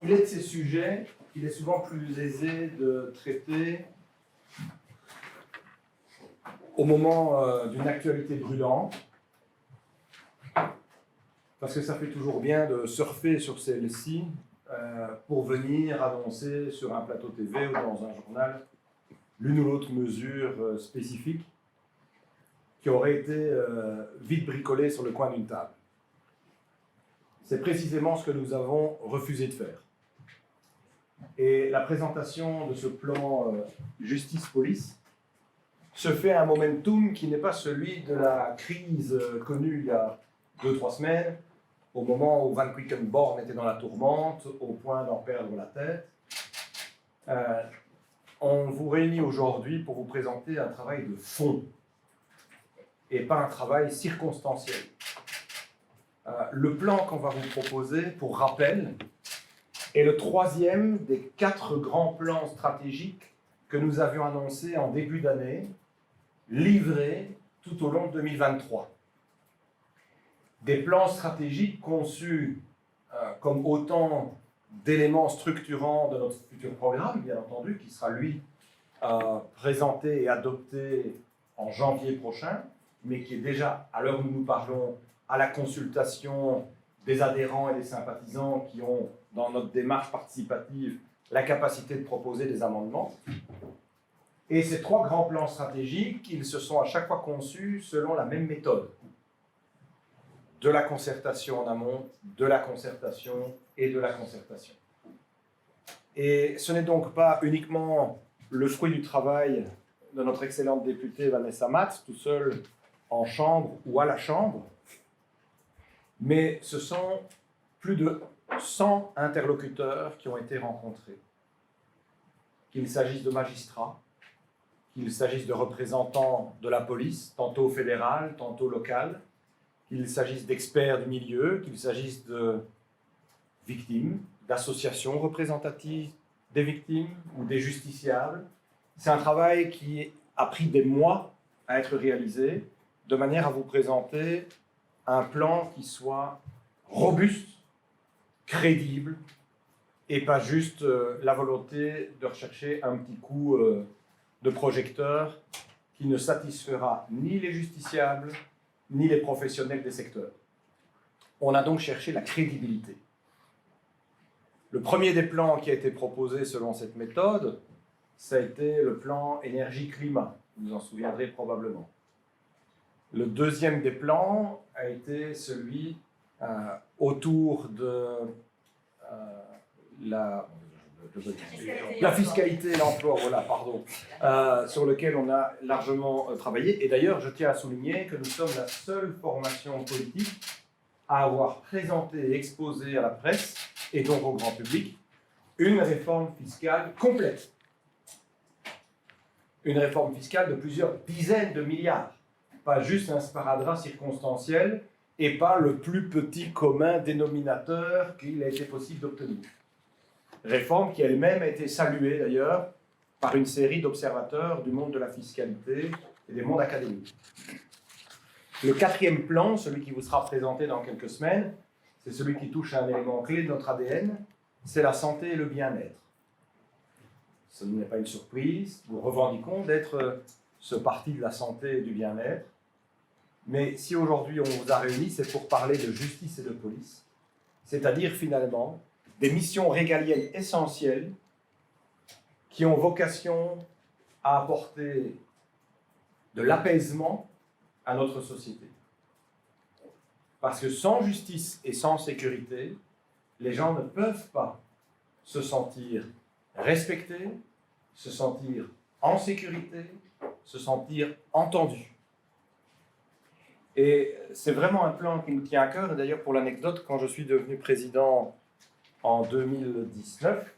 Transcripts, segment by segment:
il est de ces sujets qu'il est souvent plus aisé de traiter au moment d'une actualité brûlante, parce que ça fait toujours bien de surfer sur celle-ci pour venir annoncer sur un plateau TV ou dans un journal l'une ou l'autre mesure spécifique qui aurait été vite bricolée sur le coin d'une table. C'est précisément ce que nous avons refusé de faire. Et la présentation de ce plan justice-police se fait à un momentum qui n'est pas celui de la crise connue il y a 2-3 semaines, au moment où Van Quickenborne était dans la tourmente, au point d'en perdre la tête. On vous réunit aujourd'hui pour vous présenter un travail de fond et pas un travail circonstanciel. Le plan qu'on va vous proposer, pour rappel, est le 3e des 4 grands plans stratégiques que nous avions annoncés en début d'année, livrés tout au long de 2023. Des plans stratégiques conçus comme autant d'éléments structurants de notre futur programme, bien entendu, qui sera, lui, présenté et adopté en janvier prochain, mais qui est déjà, à l'heure où nous parlons, à la consultation des adhérents et des sympathisants qui ont, dans notre démarche participative, la capacité de proposer des amendements. Et ces 3 grands plans stratégiques, ils se sont à chaque fois conçus selon la même méthode. De la concertation en amont, de la concertation et de la concertation. Et ce n'est donc pas uniquement le fruit du travail de notre excellente députée Vanessa Matz, tout seul en chambre ou à la chambre, mais ce sont plus de 100 interlocuteurs qui ont été rencontrés. Qu'il s'agisse de magistrats, qu'il s'agisse de représentants de la police, tantôt fédérale, tantôt locale, qu'il s'agisse d'experts du milieu, qu'il s'agisse de victimes, d'associations représentatives des victimes ou des justiciables. C'est un travail qui a pris des mois à être réalisé, de manière à vous présenter un plan qui soit robuste, crédible, et pas juste la volonté de rechercher un petit coup de projecteur qui ne satisfera ni les justiciables, ni les professionnels des secteurs. On a donc cherché la crédibilité. Le premier des plans qui a été proposé selon cette méthode, ça a été le plan énergie-climat, vous vous en souviendrez probablement. Le deuxième des plans a été celui autour de la fiscalité et l'emploi, voilà, pardon, sur lequel on a largement travaillé. Et d'ailleurs, je tiens à souligner que nous sommes la seule formation politique à avoir présenté et exposé à la presse, et donc au grand public, une réforme fiscale complète. Une réforme fiscale de plusieurs dizaines de milliards. Pas juste un sparadrap circonstanciel et pas le plus petit commun dénominateur qu'il a été possible d'obtenir. Réforme qui elle-même a été saluée d'ailleurs par une série d'observateurs du monde de la fiscalité et des mondes académiques. Le 4e plan, celui qui vous sera présenté dans quelques semaines, c'est celui qui touche à un élément clé de notre ADN, c'est la santé et le bien-être. Ce n'est pas une surprise, nous revendiquons d'être ce parti de la santé et du bien-être. Mais si aujourd'hui on vous a réunis, c'est pour parler de justice et de police, c'est-à-dire finalement des missions régaliennes essentielles qui ont vocation à apporter de l'apaisement à notre société. Parce que sans justice et sans sécurité, les gens ne peuvent pas se sentir respectés, se sentir en sécurité, se sentir entendus. Et c'est vraiment un plan qui nous tient à cœur. Et d'ailleurs, pour l'anecdote, quand je suis devenu président en 2019,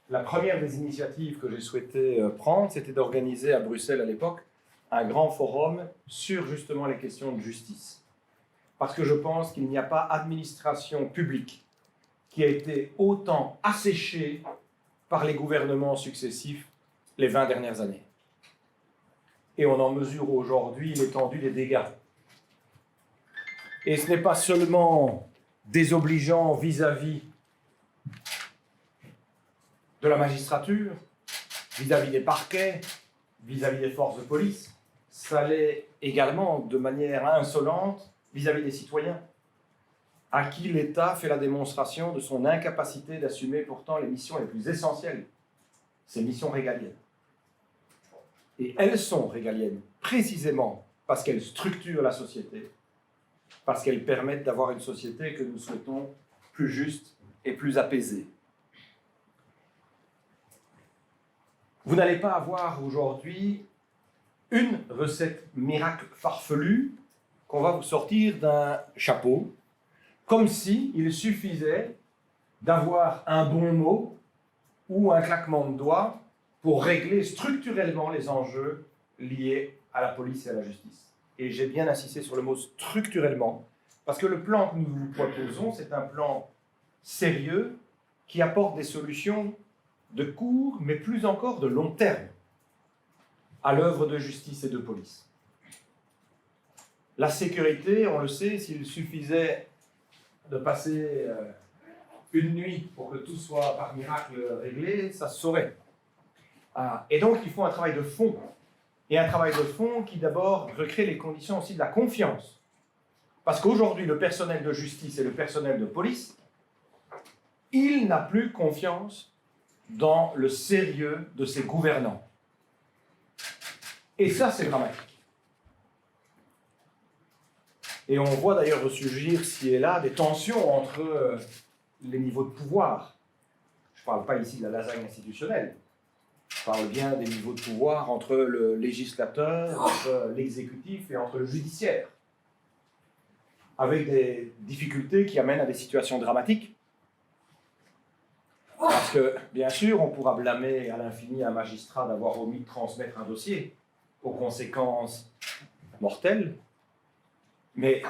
la première des initiatives que j'ai souhaité prendre, c'était d'organiser à Bruxelles à l'époque un grand forum sur justement les questions de justice. Parce que je pense qu'il n'y a pas administration publique qui a été autant asséchée par les gouvernements successifs les 20 dernières années. Et on en mesure aujourd'hui l'étendue des dégâts. Et ce n'est pas seulement désobligeant vis-à-vis de la magistrature, vis-à-vis des parquets, vis-à-vis des forces de police. Ça l'est également de manière insolente vis-à-vis des citoyens, à qui l'État fait la démonstration de son incapacité d'assumer pourtant les missions les plus essentielles, ces missions régaliennes. Et elles sont régaliennes précisément parce qu'elles structurent la société, parce qu'elles permettent d'avoir une société que nous souhaitons plus juste et plus apaisée. Vous n'allez pas avoir aujourd'hui une recette miracle farfelue qu'on va vous sortir d'un chapeau, comme s'il suffisait d'avoir un bon mot ou un claquement de doigts pour régler structurellement les enjeux liés à la police et à la justice. Et j'ai bien insisté sur le mot structurellement, parce que le plan que nous vous proposons, c'est un plan sérieux qui apporte des solutions de court, mais plus encore de long terme, à l'œuvre de justice et de police. La sécurité, on le sait, s'il suffisait de passer une nuit pour que tout soit par miracle réglé, ça se saurait. Et donc, il faut un travail de fond. Et un travail de fond qui d'abord recrée les conditions aussi de la confiance. Parce qu'aujourd'hui, le personnel de justice et le personnel de police, il n'a plus confiance dans le sérieux de ses gouvernants. Et ça, c'est dramatique. Et on voit d'ailleurs ressurgir, ci et là, des tensions entre les niveaux de pouvoir. Je ne parle pas ici de la lasagne institutionnelle. Je parle bien des niveaux de pouvoir entre le législateur, entre l'exécutif et entre le judiciaire. Avec des difficultés qui amènent à des situations dramatiques. Parce que, bien sûr, on pourra blâmer à l'infini un magistrat d'avoir omis de transmettre un dossier aux conséquences mortelles, mais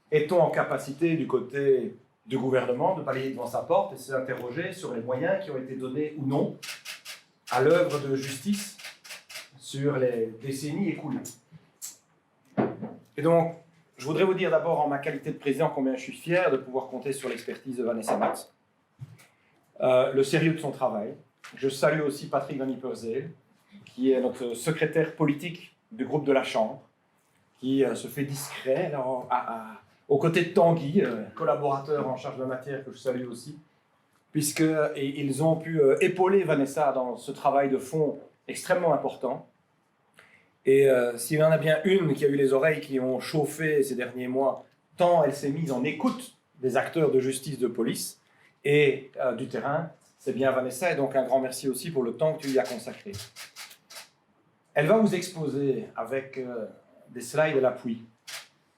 est-on en capacité, du côté du gouvernement, de balayer devant sa porte et s'interroger sur les moyens qui ont été donnés ou non à l'œuvre de justice sur les décennies écoulées? Et donc, je voudrais vous dire d'abord, en ma qualité de président, combien je suis fier de pouvoir compter sur l'expertise de Vanessa Matz, le sérieux de son travail. Je salue aussi Patrick Van Ypersele, qui est notre secrétaire politique du groupe de la Chambre, qui se fait discret alors, aux côtés de Tanguy, collaborateur en charge de la matière que je salue aussi, puisqu'ils ont pu épauler Vanessa dans ce travail de fond extrêmement important. Et s'il y en a bien une qui a eu les oreilles qui ont chauffé ces derniers mois, tant elle s'est mise en écoute des acteurs de justice, de police et du terrain, c'est bien Vanessa, et donc un grand merci aussi pour le temps que tu lui as consacré. Elle va vous exposer avec des slides à l'appui,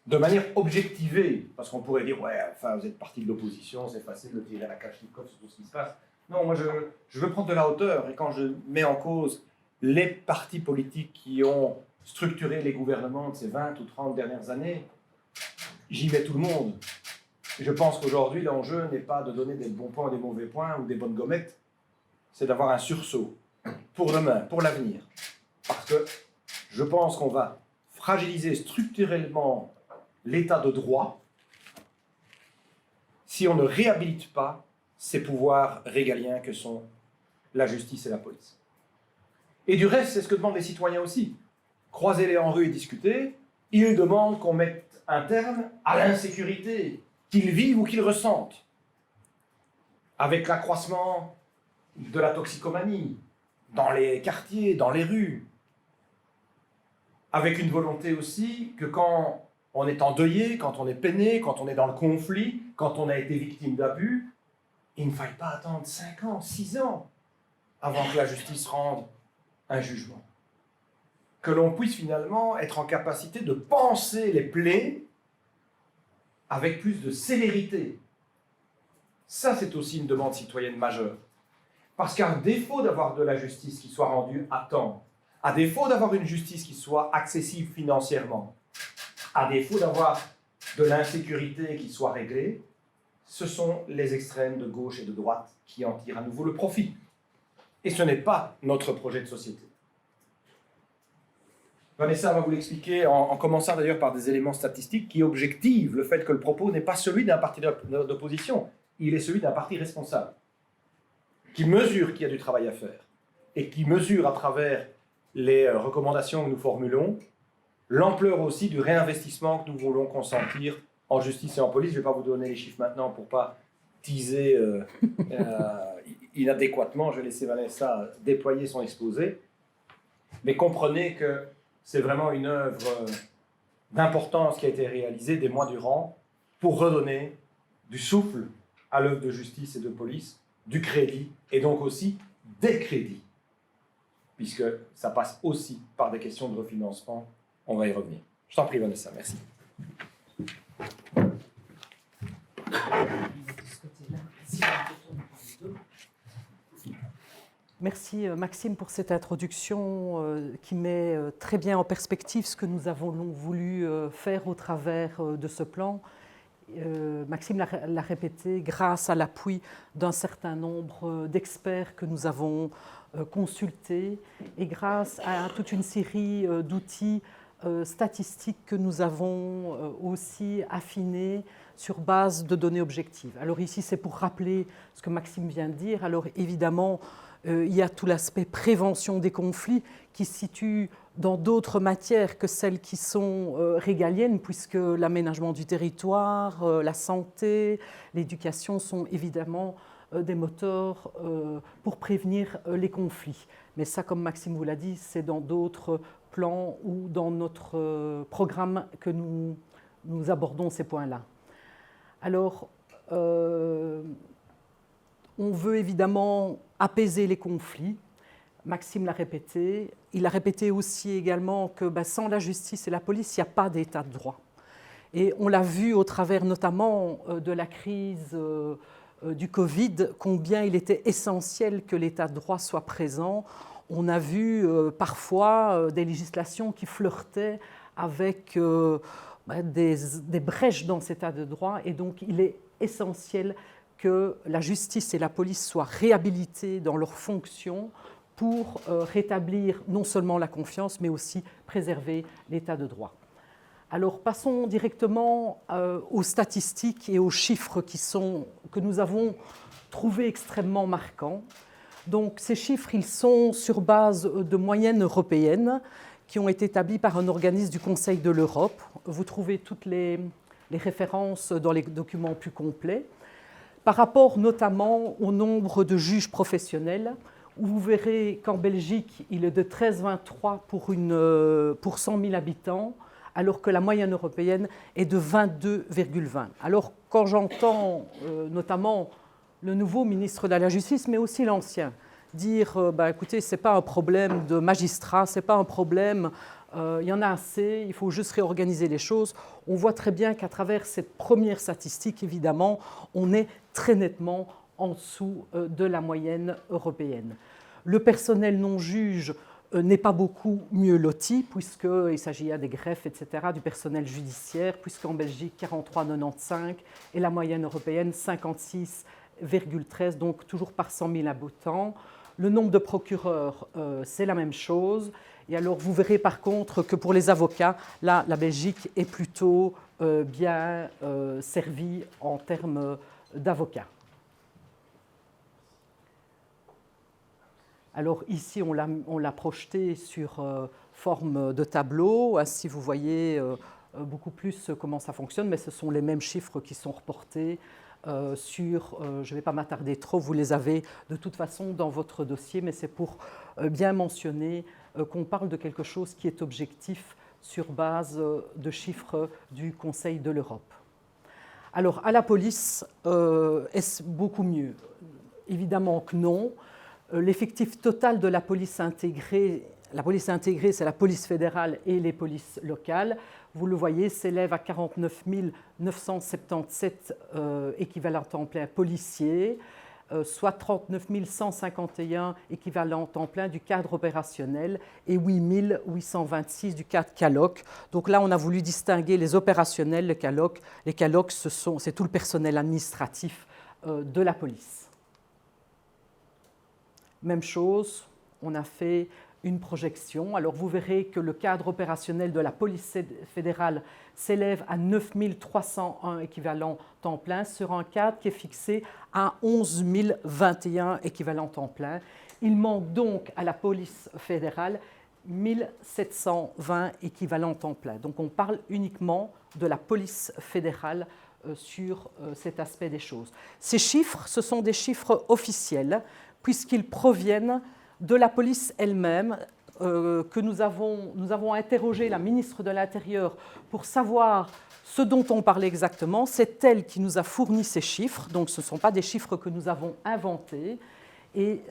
de manière objectivée, parce qu'on pourrait dire, ouais, enfin, vous êtes parti de l'opposition, c'est facile de tirer la Kalachnikov sur tout ce qui se passe. Non, moi, je veux prendre de la hauteur, et quand je mets en cause les partis politiques qui ont structuré les gouvernements de ces 20 ou 30 dernières années, j'y mets tout le monde. Je pense qu'aujourd'hui, l'enjeu n'est pas de donner des bons points ou des mauvais points, ou des bonnes gommettes, c'est d'avoir un sursaut pour demain, pour l'avenir. Parce que je pense qu'on va fragiliser structurellement l'état de droit si on ne réhabilite pas ces pouvoirs régaliens que sont la justice et la police. Et du reste, c'est ce que demandent les citoyens aussi. Croisez-les en rue et discutez, ils demandent qu'on mette un terme à l'insécurité, qu'ils vivent ou qu'ils ressentent. Avec l'accroissement de la toxicomanie, dans les quartiers, dans les rues. Avec une volonté aussi que quand on est endeuillé, quand on est peiné, quand on est dans le conflit, quand on a été victime d'abus, il ne faille pas attendre 5 ans, 6 ans avant que la justice rende un jugement. Que l'on puisse finalement être en capacité de penser les plaies avec plus de célérité. Ça, c'est aussi une demande citoyenne majeure. Parce qu'à défaut d'avoir de la justice qui soit rendue à temps, à défaut d'avoir une justice qui soit accessible financièrement, à défaut d'avoir de l'insécurité qui soit réglée, ce sont les extrêmes de gauche et de droite qui en tirent à nouveau le profit. Et ce n'est pas notre projet de société. Vanessa va vous l'expliquer en commençant d'ailleurs par des éléments statistiques qui objectivent le fait que le propos n'est pas celui d'un parti d'opposition, il est celui d'un parti responsable. qui mesure qu'il y a du travail à faire et qui mesure à travers les recommandations que nous formulons l'ampleur aussi du réinvestissement que nous voulons consentir en justice et en police. Je ne vais pas vous donner les chiffres maintenant pour ne pas teaser inadéquatement. Je vais laisser Vanessa déployer son exposé. Mais comprenez que c'est vraiment une œuvre d'importance qui a été réalisée des mois durant pour redonner du souffle à l'œuvre de justice et de police, du crédit et donc aussi des crédits, puisque ça passe aussi par des questions de refinancement. On va y revenir. Je t'en prie, Vanessa, merci. Merci Maxime pour cette introduction qui met très bien en perspective ce que nous avons voulu faire au travers de ce plan. Maxime l'a répété, grâce à l'appui d'un certain nombre d'experts que nous avons consultés et grâce à toute une série d'outils statistiques que nous avons aussi affinés sur base de données objectives. Alors ici, c'est pour rappeler ce que Maxime vient de dire. Alors évidemment, il y a tout l'aspect prévention des conflits qui se situe dans d'autres matières que celles qui sont régaliennes, puisque l'aménagement du territoire, la santé, l'éducation sont évidemment des moteurs pour prévenir les conflits. Mais ça, comme Maxime vous l'a dit, c'est dans d'autres plans ou dans notre programme que nous abordons ces points-là. Alors, on veut évidemment apaiser les conflits. Maxime l'a répété. Il a répété aussi également que sans la justice et la police, il n'y a pas d'état de droit. Et on l'a vu au travers notamment de la crise du Covid, combien il était essentiel que l'état de droit soit présent. On a vu parfois des législations qui flirtaient avec des brèches dans cet état de droit. Et donc, il est essentiel que la justice et la police soient réhabilitées dans leurs fonctions pour rétablir non seulement la confiance, mais aussi préserver l'état de droit. Alors, passons directement aux statistiques et aux chiffres que nous avons trouvés extrêmement marquants. Donc, ces chiffres, ils sont sur base de moyennes européennes qui ont été établies par un organisme du Conseil de l'Europe. Vous trouvez toutes les références dans les documents plus complets. Par rapport notamment au nombre de juges professionnels, où vous verrez qu'en Belgique, il est de 13,23 pour 100 000 habitants, alors que la moyenne européenne est de 22,20. Alors, quand j'entends notamment le nouveau ministre de la Justice, mais aussi l'ancien, dire écoutez, ce n'est pas un problème de magistrat, ce n'est pas un problème, il y en a assez, il faut juste réorganiser les choses. On voit très bien qu'à travers cette première statistique, évidemment, on est très nettement en dessous de la moyenne européenne. Le personnel non-juge n'est pas beaucoup mieux loti, puisqu'il s'agit des greffes, etc., du personnel judiciaire, puisqu'en Belgique, 43,95 et la moyenne européenne, 56,13, donc toujours par 100 000 habitants. Le nombre de procureurs, c'est la même chose. Et alors, vous verrez par contre que pour les avocats, là, la Belgique est plutôt bien servie en termes d'avocats. Alors ici, on l'a projeté sur forme de tableau. Ainsi, vous voyez beaucoup plus comment ça fonctionne, mais ce sont les mêmes chiffres qui sont reportés sur... je ne vais pas m'attarder trop, vous les avez de toute façon dans votre dossier, mais c'est pour bien mentionner qu'on parle de quelque chose qui est objectif sur base de chiffres du Conseil de l'Europe. Alors, à la police, est-ce beaucoup mieux? Évidemment que non. L'effectif total de la police intégrée, c'est la police fédérale et les polices locales, vous le voyez, s'élève à 49 977 équivalents temps plein policiers, soit 39 151 équivalents temps plein du cadre opérationnel et 8 826 du cadre CALOC. Donc là, on a voulu distinguer les opérationnels, les CALOC. Les CALOC, c'est tout le personnel administratif de la police. Même chose, on a fait une projection. Alors vous verrez que le cadre opérationnel de la police fédérale s'élève à 9 301 équivalents temps plein sur un cadre qui est fixé à 11 021 équivalents temps plein. Il manque donc à la police fédérale 1720 équivalents temps plein. Donc on parle uniquement de la police fédérale sur cet aspect des choses. Ces chiffres, ce sont des chiffres officiels puisqu'ils proviennent de la police elle-même, que nous avons interrogé la ministre de l'Intérieur pour savoir ce dont on parlait exactement. C'est elle qui nous a fourni ces chiffres, donc ce ne sont pas des chiffres que nous avons inventés, et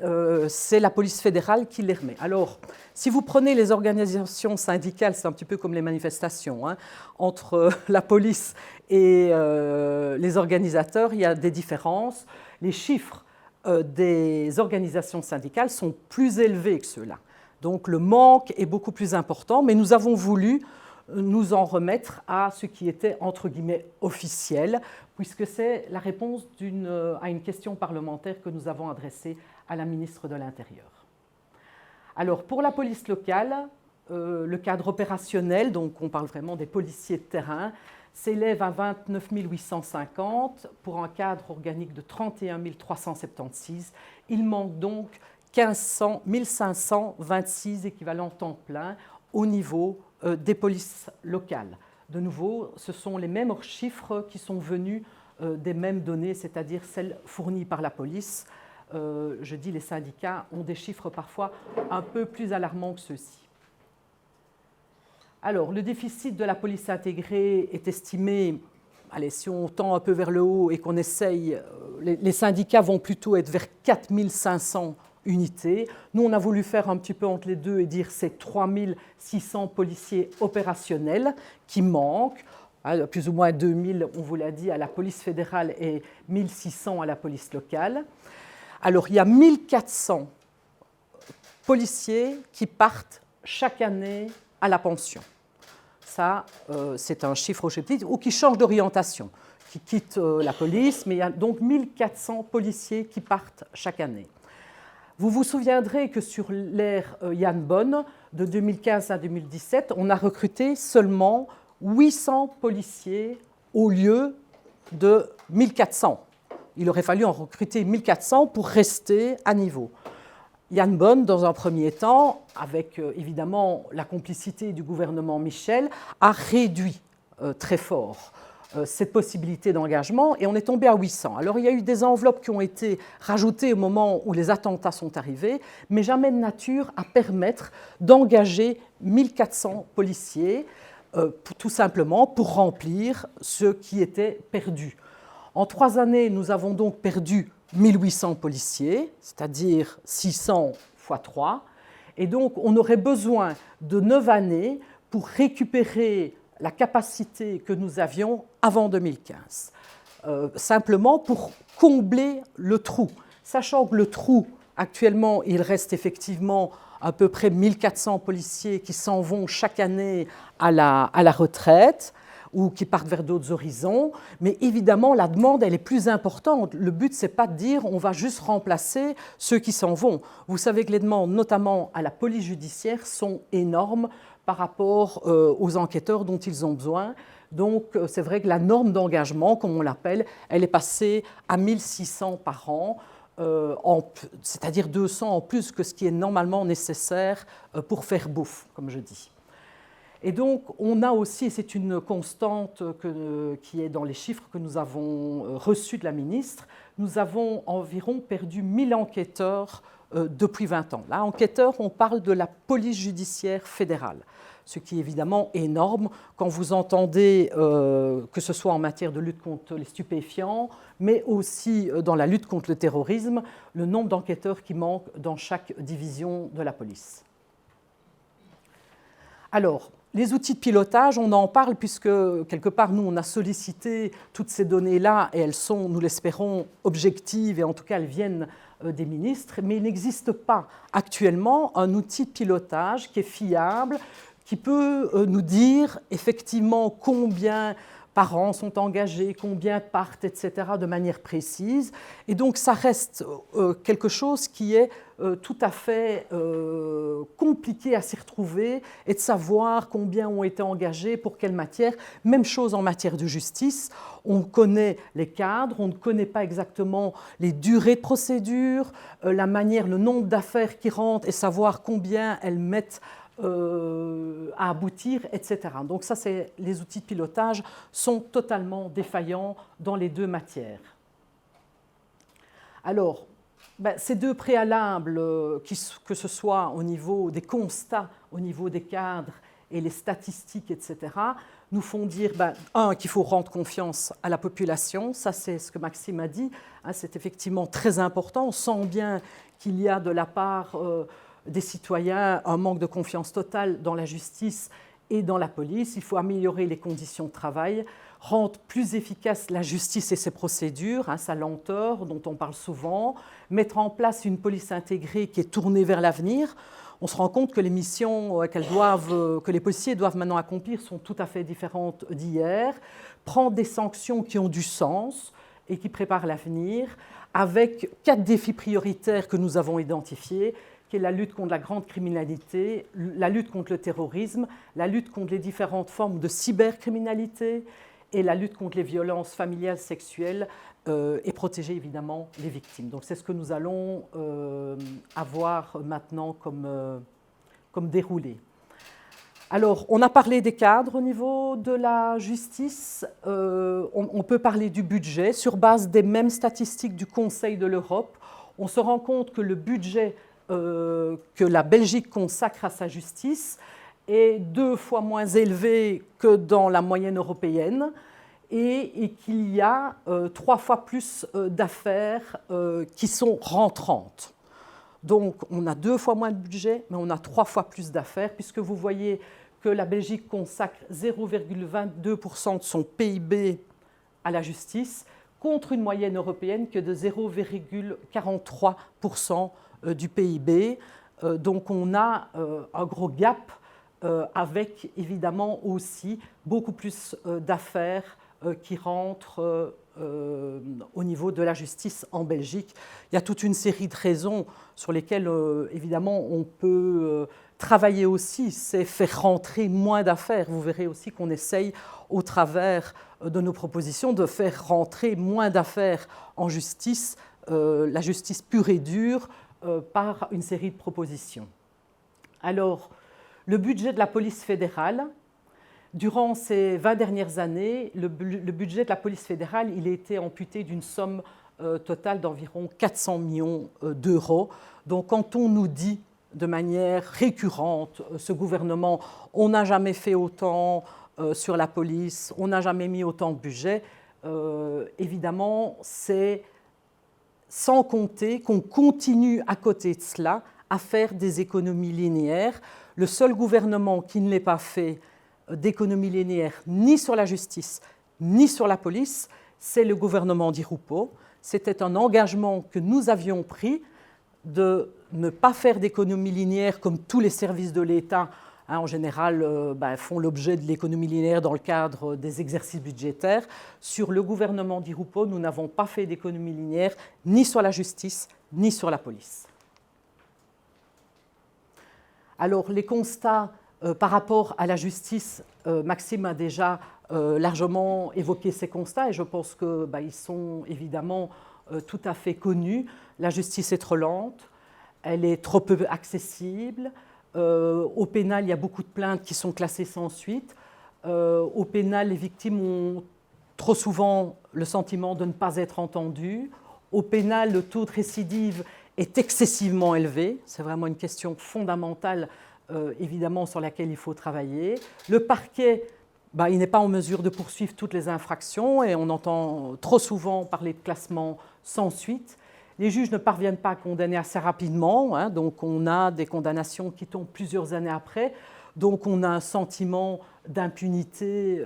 c'est la police fédérale qui les remet. Alors, si vous prenez les organisations syndicales, c'est un petit peu comme les manifestations, hein, entre la police et les organisateurs, il y a des différences. Les chiffres des organisations syndicales sont plus élevés que ceux-là. Donc le manque est beaucoup plus important, mais nous avons voulu nous en remettre à ce qui était entre guillemets officiel, puisque c'est la réponse à une question parlementaire que nous avons adressée à la ministre de l'Intérieur. Alors pour la police locale, le cadre opérationnel, donc on parle vraiment des policiers de terrain, s'élève à 29 850 pour un cadre organique de 31 376. Il manque donc 1526 équivalents temps plein au niveau des polices locales. De nouveau, ce sont les mêmes chiffres qui sont venus des mêmes données, c'est-à-dire celles fournies par la police. Je dis les syndicats ont des chiffres parfois un peu plus alarmants que ceux-ci. Alors, le déficit de la police intégrée est estimé, allez, si on tend un peu vers le haut et qu'on essaye, les syndicats vont plutôt être vers 4 500 unités. Nous, on a voulu faire un petit peu entre les deux et dire c'est 3 600 policiers opérationnels qui manquent, plus ou moins 2000, on vous l'a dit, à la police fédérale et 1600 à la police locale. Alors, il y a 1400 policiers qui partent chaque année à la pension. Ça, c'est un chiffre objectif, ou qui changent d'orientation, qui quittent la police, mais il y a donc 1400 policiers qui partent chaque année. Vous vous souviendrez que sur l'ère Yann Bonne, de 2015 à 2017, on a recruté seulement 800 policiers au lieu de 1400. Il aurait fallu en recruter 1400 pour rester à niveau. Yann Bonne, dans un premier temps, avec évidemment la complicité du gouvernement Michel, a réduit très fort cette possibilité d'engagement et on est tombé à 800. Alors il y a eu des enveloppes qui ont été rajoutées au moment où les attentats sont arrivés, mais jamais de nature à permettre d'engager 1400 policiers, tout simplement pour remplir ce qui était perdu. En 3 années, nous avons donc perdu 1800 policiers, c'est-à-dire 600 x 3. Et donc, on aurait besoin de 9 années pour récupérer la capacité que nous avions avant 2015. Simplement pour combler le trou. Sachant que le trou, actuellement, il reste effectivement à peu près 1400 policiers qui s'en vont chaque année à la retraite ou qui partent vers d'autres horizons. Mais évidemment, la demande, elle est plus importante. Le but, ce n'est pas de dire on va juste remplacer ceux qui s'en vont. Vous savez que les demandes, notamment à la police judiciaire, sont énormes par rapport aux enquêteurs dont ils ont besoin. Donc, c'est vrai que la norme d'engagement, comme on l'appelle, elle est passée à 1600 par an, c'est-à-dire 200 en plus que ce qui est normalement nécessaire pour faire bouffe, comme je dis. Et donc, on a aussi, et c'est une constante qui est dans les chiffres que nous avons reçus de la ministre, nous avons environ perdu 1000 enquêteurs depuis 20 ans. Là, enquêteurs, on parle de la police judiciaire fédérale, ce qui est évidemment énorme quand vous entendez que ce soit en matière de lutte contre les stupéfiants, mais aussi dans la lutte contre le terrorisme, le nombre d'enquêteurs qui manquent dans chaque division de la police. Alors, les outils de pilotage, on en parle puisque, quelque part, nous, on a sollicité toutes ces données-là et elles sont, nous l'espérons, objectives et en tout cas, elles viennent des ministres, mais il n'existe pas actuellement un outil de pilotage qui est fiable, qui peut nous dire effectivement combien par an sont engagés, combien partent, etc., de manière précise. Et donc ça reste quelque chose qui est tout à fait compliqué à s'y retrouver et de savoir combien ont été engagés, pour quelle matière. Même chose en matière de justice. On connaît les cadres, on ne connaît pas exactement les durées de procédure, la manière, le nombre d'affaires qui rentrent et savoir combien elles mettent à aboutir, etc. Donc ça, les outils de pilotage sont totalement défaillants dans les deux matières. Alors, ces deux préalables, que ce soit au niveau des constats, au niveau des cadres et les statistiques, etc., nous font dire, qu'il faut rendre confiance à la population. Ça, c'est ce que Maxime a dit. C'est effectivement très important. On sent bien qu'il y a de la part des citoyens un manque de confiance totale dans la justice et dans la police. Il faut améliorer les conditions de travail, rendre plus efficace la justice et ses procédures, sa lenteur dont on parle souvent, mettre en place une police intégrée qui est tournée vers l'avenir. On se rend compte que les missions que les policiers doivent maintenant accomplir sont tout à fait différentes d'hier. Prendre des sanctions qui ont du sens et qui préparent l'avenir, avec 4 défis prioritaires que nous avons identifiés, qui est la lutte contre la grande criminalité, la lutte contre le terrorisme, la lutte contre les différentes formes de cybercriminalité et la lutte contre les violences familiales, sexuelles et protéger évidemment les victimes. Donc c'est ce que nous allons avoir maintenant comme déroulé. Alors, on a parlé des cadres au niveau de la justice. On peut parler du budget. Sur base des mêmes statistiques du Conseil de l'Europe, on se rend compte que le budget que la Belgique consacre à sa justice est 2 fois moins élevé que dans la moyenne européenne et qu'il y a 3 fois plus d'affaires qui sont rentrantes. Donc on a 2 fois moins de budget, mais on a 3 fois plus d'affaires, puisque vous voyez que la Belgique consacre 0,22% de son PIB à la justice, contre une moyenne européenne que de 0,43% du PIB. Donc on a un gros gap avec évidemment aussi beaucoup plus d'affaires qui rentrent au niveau de la justice en Belgique. Il y a toute une série de raisons sur lesquelles évidemment on peut travailler aussi, c'est faire rentrer moins d'affaires. Vous verrez aussi qu'on essaye au travers de nos propositions de faire rentrer moins d'affaires en justice, la justice pure et dure, par une série de propositions. Alors, le budget de la police fédérale, durant ces 20 dernières années, le budget de la police fédérale, il a été amputé d'une somme totale d'environ 400 millions d'euros. Donc, quand on nous dit de manière récurrente, ce gouvernement, on n'a jamais fait autant sur la police, on n'a jamais mis autant de budget, évidemment, c'est sans compter qu'on continue à côté de cela à faire des économies linéaires. Le seul gouvernement qui ne l'ait pas fait d'économies linéaires ni sur la justice ni sur la police, c'est le gouvernement Di Rupo. C'était un engagement que nous avions pris de ne pas faire d'économies linéaires comme tous les services de l'État en général font l'objet de l'économie linéaire dans le cadre des exercices budgétaires. Sur le gouvernement Di Rupo, nous n'avons pas fait d'économie linéaire ni sur la justice ni sur la police. Alors les constats par rapport à la justice, Maxime a déjà largement évoqué ces constats et je pense qu'ils sont évidemment tout à fait connus. La justice est trop lente, elle est trop peu accessible. Au pénal, il y a beaucoup de plaintes qui sont classées sans suite. Au pénal, les victimes ont trop souvent le sentiment de ne pas être entendues. Au pénal, le taux de récidive est excessivement élevé. C'est vraiment une question fondamentale, évidemment, sur laquelle il faut travailler. Le parquet, il n'est pas en mesure de poursuivre toutes les infractions et on entend trop souvent parler de classement sans suite. Les juges ne parviennent pas à condamner assez rapidement, donc on a des condamnations qui tombent plusieurs années après. Donc on a un sentiment d'impunité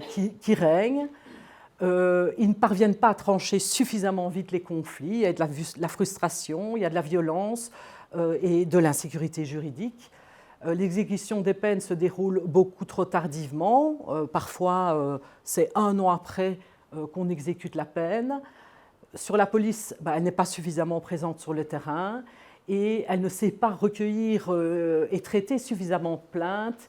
qui règne. Ils ne parviennent pas à trancher suffisamment vite les conflits. Il y a de la frustration, il y a de la violence et de l'insécurité juridique. L'exécution des peines se déroule beaucoup trop tardivement. Parfois, c'est 1 an après qu'on exécute la peine. Sur la police, elle n'est pas suffisamment présente sur le terrain et elle ne sait pas recueillir et traiter suffisamment de plaintes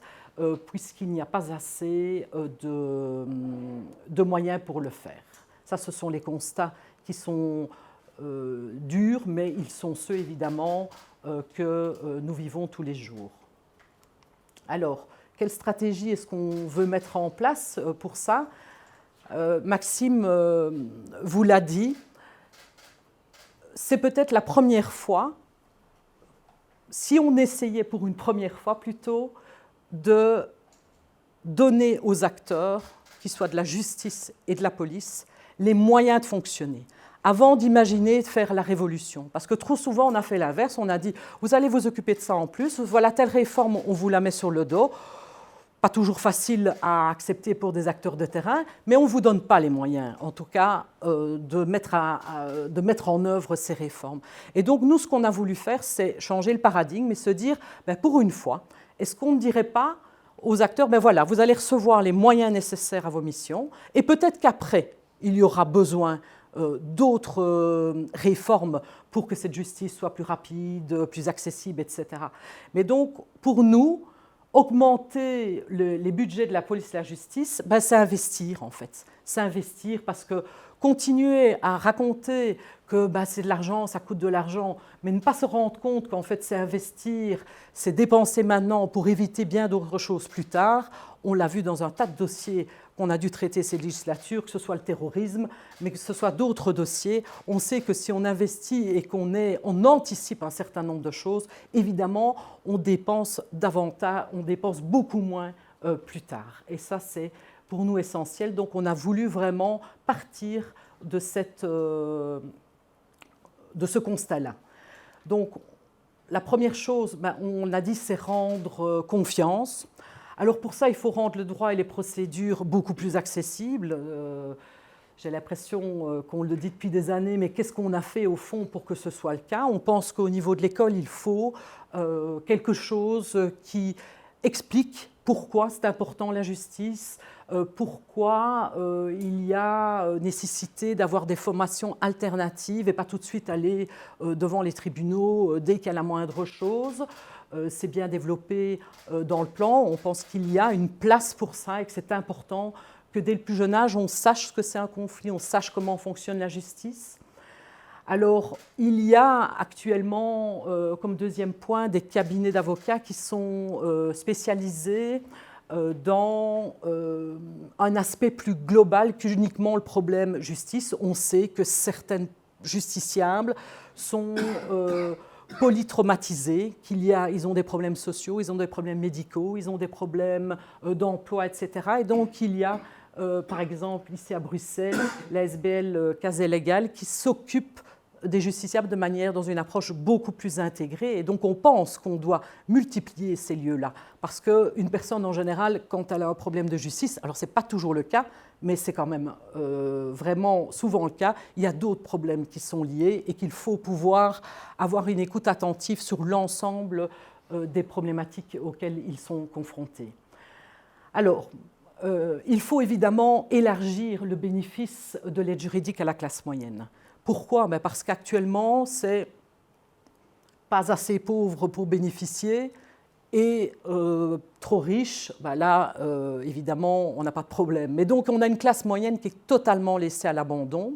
puisqu'il n'y a pas assez de moyens pour le faire. Ça, ce sont les constats qui sont durs, mais ils sont ceux, évidemment, que nous vivons tous les jours. Alors, quelle stratégie est-ce qu'on veut mettre en place pour ça? Maxime vous l'a dit, c'est peut-être la première fois, si on essayait pour une première fois plutôt, de donner aux acteurs, qu'ils soient de la justice et de la police, les moyens de fonctionner, avant d'imaginer de faire la révolution. Parce que trop souvent, on a fait l'inverse, on a dit « vous allez vous occuper de ça en plus, voilà telle réforme, on vous la met sur le dos ». Pas toujours facile à accepter pour des acteurs de terrain, mais on ne vous donne pas les moyens, en tout cas, de mettre en œuvre ces réformes. Et donc, nous, ce qu'on a voulu faire, c'est changer le paradigme et se dire, pour une fois, est-ce qu'on ne dirait pas aux acteurs, voilà, vous allez recevoir les moyens nécessaires à vos missions, et peut-être qu'après, il y aura besoin d'autres réformes pour que cette justice soit plus rapide, plus accessible, etc. Mais donc, pour nous, augmenter les budgets de la police et de la justice, c'est investir en fait. C'est investir parce que continuer à raconter que c'est de l'argent, ça coûte de l'argent, mais ne pas se rendre compte qu'en fait c'est investir, c'est dépenser maintenant pour éviter bien d'autres choses plus tard. On l'a vu dans un tas de dossiers qu'on a dû traiter ces législatures, que ce soit le terrorisme, mais que ce soit d'autres dossiers. On sait que si on investit et on anticipe un certain nombre de choses, évidemment, on dépense davantage, on dépense beaucoup moins plus tard. Et ça, c'est pour nous essentiel. Donc, on a voulu vraiment partir de ce constat-là. Donc, la première chose, on a dit, c'est rendre confiance. Alors pour ça, il faut rendre le droit et les procédures beaucoup plus accessibles. J'ai l'impression qu'on le dit depuis des années, mais qu'est-ce qu'on a fait au fond pour que ce soit le cas? On pense qu'au niveau de l'école, il faut quelque chose qui explique pourquoi c'est important la justice, pourquoi il y a nécessité d'avoir des formations alternatives et pas tout de suite aller devant les tribunaux dès qu'il y a la moindre chose. C'est bien développé dans le plan. On pense qu'il y a une place pour ça et que c'est important que dès le plus jeune âge, on sache ce que c'est un conflit, on sache comment fonctionne la justice. Alors, il y a actuellement, comme deuxième point, des cabinets d'avocats qui sont spécialisés dans un aspect plus global qu'uniquement le problème justice. On sait que certains justiciables sont polytraumatisés, ils ont des problèmes sociaux, ils ont des problèmes médicaux, ils ont des problèmes d'emploi, etc. Et donc, il y a, par exemple, ici à Bruxelles, la SBL Casier Légal qui s'occupe des justiciables de manière dans une approche beaucoup plus intégrée. Et donc, on pense qu'on doit multiplier ces lieux-là. Parce qu'une personne, en général, quand elle a un problème de justice, alors ce n'est pas toujours le cas, mais c'est quand même vraiment souvent le cas, il y a d'autres problèmes qui sont liés et qu'il faut pouvoir avoir une écoute attentive sur l'ensemble des problématiques auxquelles ils sont confrontés. Alors, il faut évidemment élargir le bénéfice de l'aide juridique à la classe moyenne. Pourquoi? Parce qu'actuellement, c'est pas assez pauvre pour bénéficier et trop riche, là, évidemment, on n'a pas de problème. Mais donc, on a une classe moyenne qui est totalement laissée à l'abandon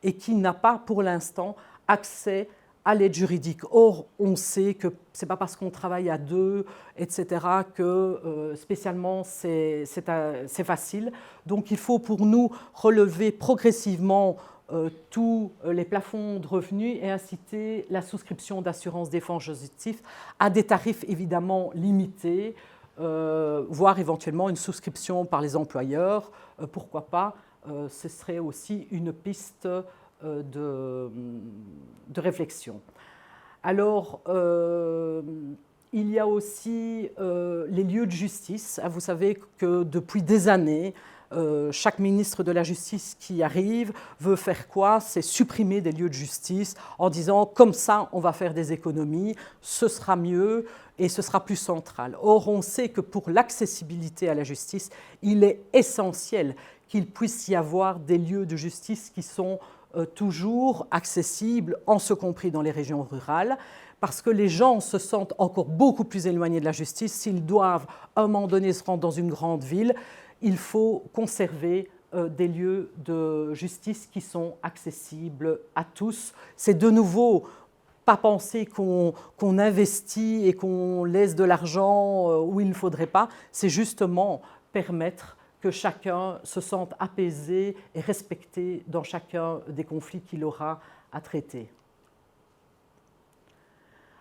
et qui n'a pas, pour l'instant, accès à l'aide juridique. Or, on sait que ce n'est pas parce qu'on travaille à deux, etc., que spécialement c'est facile. Donc, il faut pour nous relever progressivement tous les plafonds de revenus et inciter la souscription d'assurance défense justice à des tarifs évidemment limités, voire éventuellement une souscription par les employeurs. Pourquoi pas, ce serait aussi une piste de réflexion. Alors, il y a aussi les lieux de justice. Vous savez que depuis des années, chaque ministre de la Justice qui arrive veut faire quoi? C'est supprimer des lieux de justice en disant comme ça on va faire des économies, ce sera mieux et ce sera plus central. Or on sait que pour l'accessibilité à la justice, il est essentiel qu'il puisse y avoir des lieux de justice qui sont toujours accessibles, en ce compris dans les régions rurales, parce que les gens se sentent encore beaucoup plus éloignés de la justice. S'ils doivent à un moment donné se rendre dans une grande ville, il faut conserver des lieux de justice qui sont accessibles à tous. C'est de nouveau pas penser qu'on investit et qu'on laisse de l'argent où il ne faudrait pas, c'est justement permettre que chacun se sente apaisé et respecté dans chacun des conflits qu'il aura à traiter.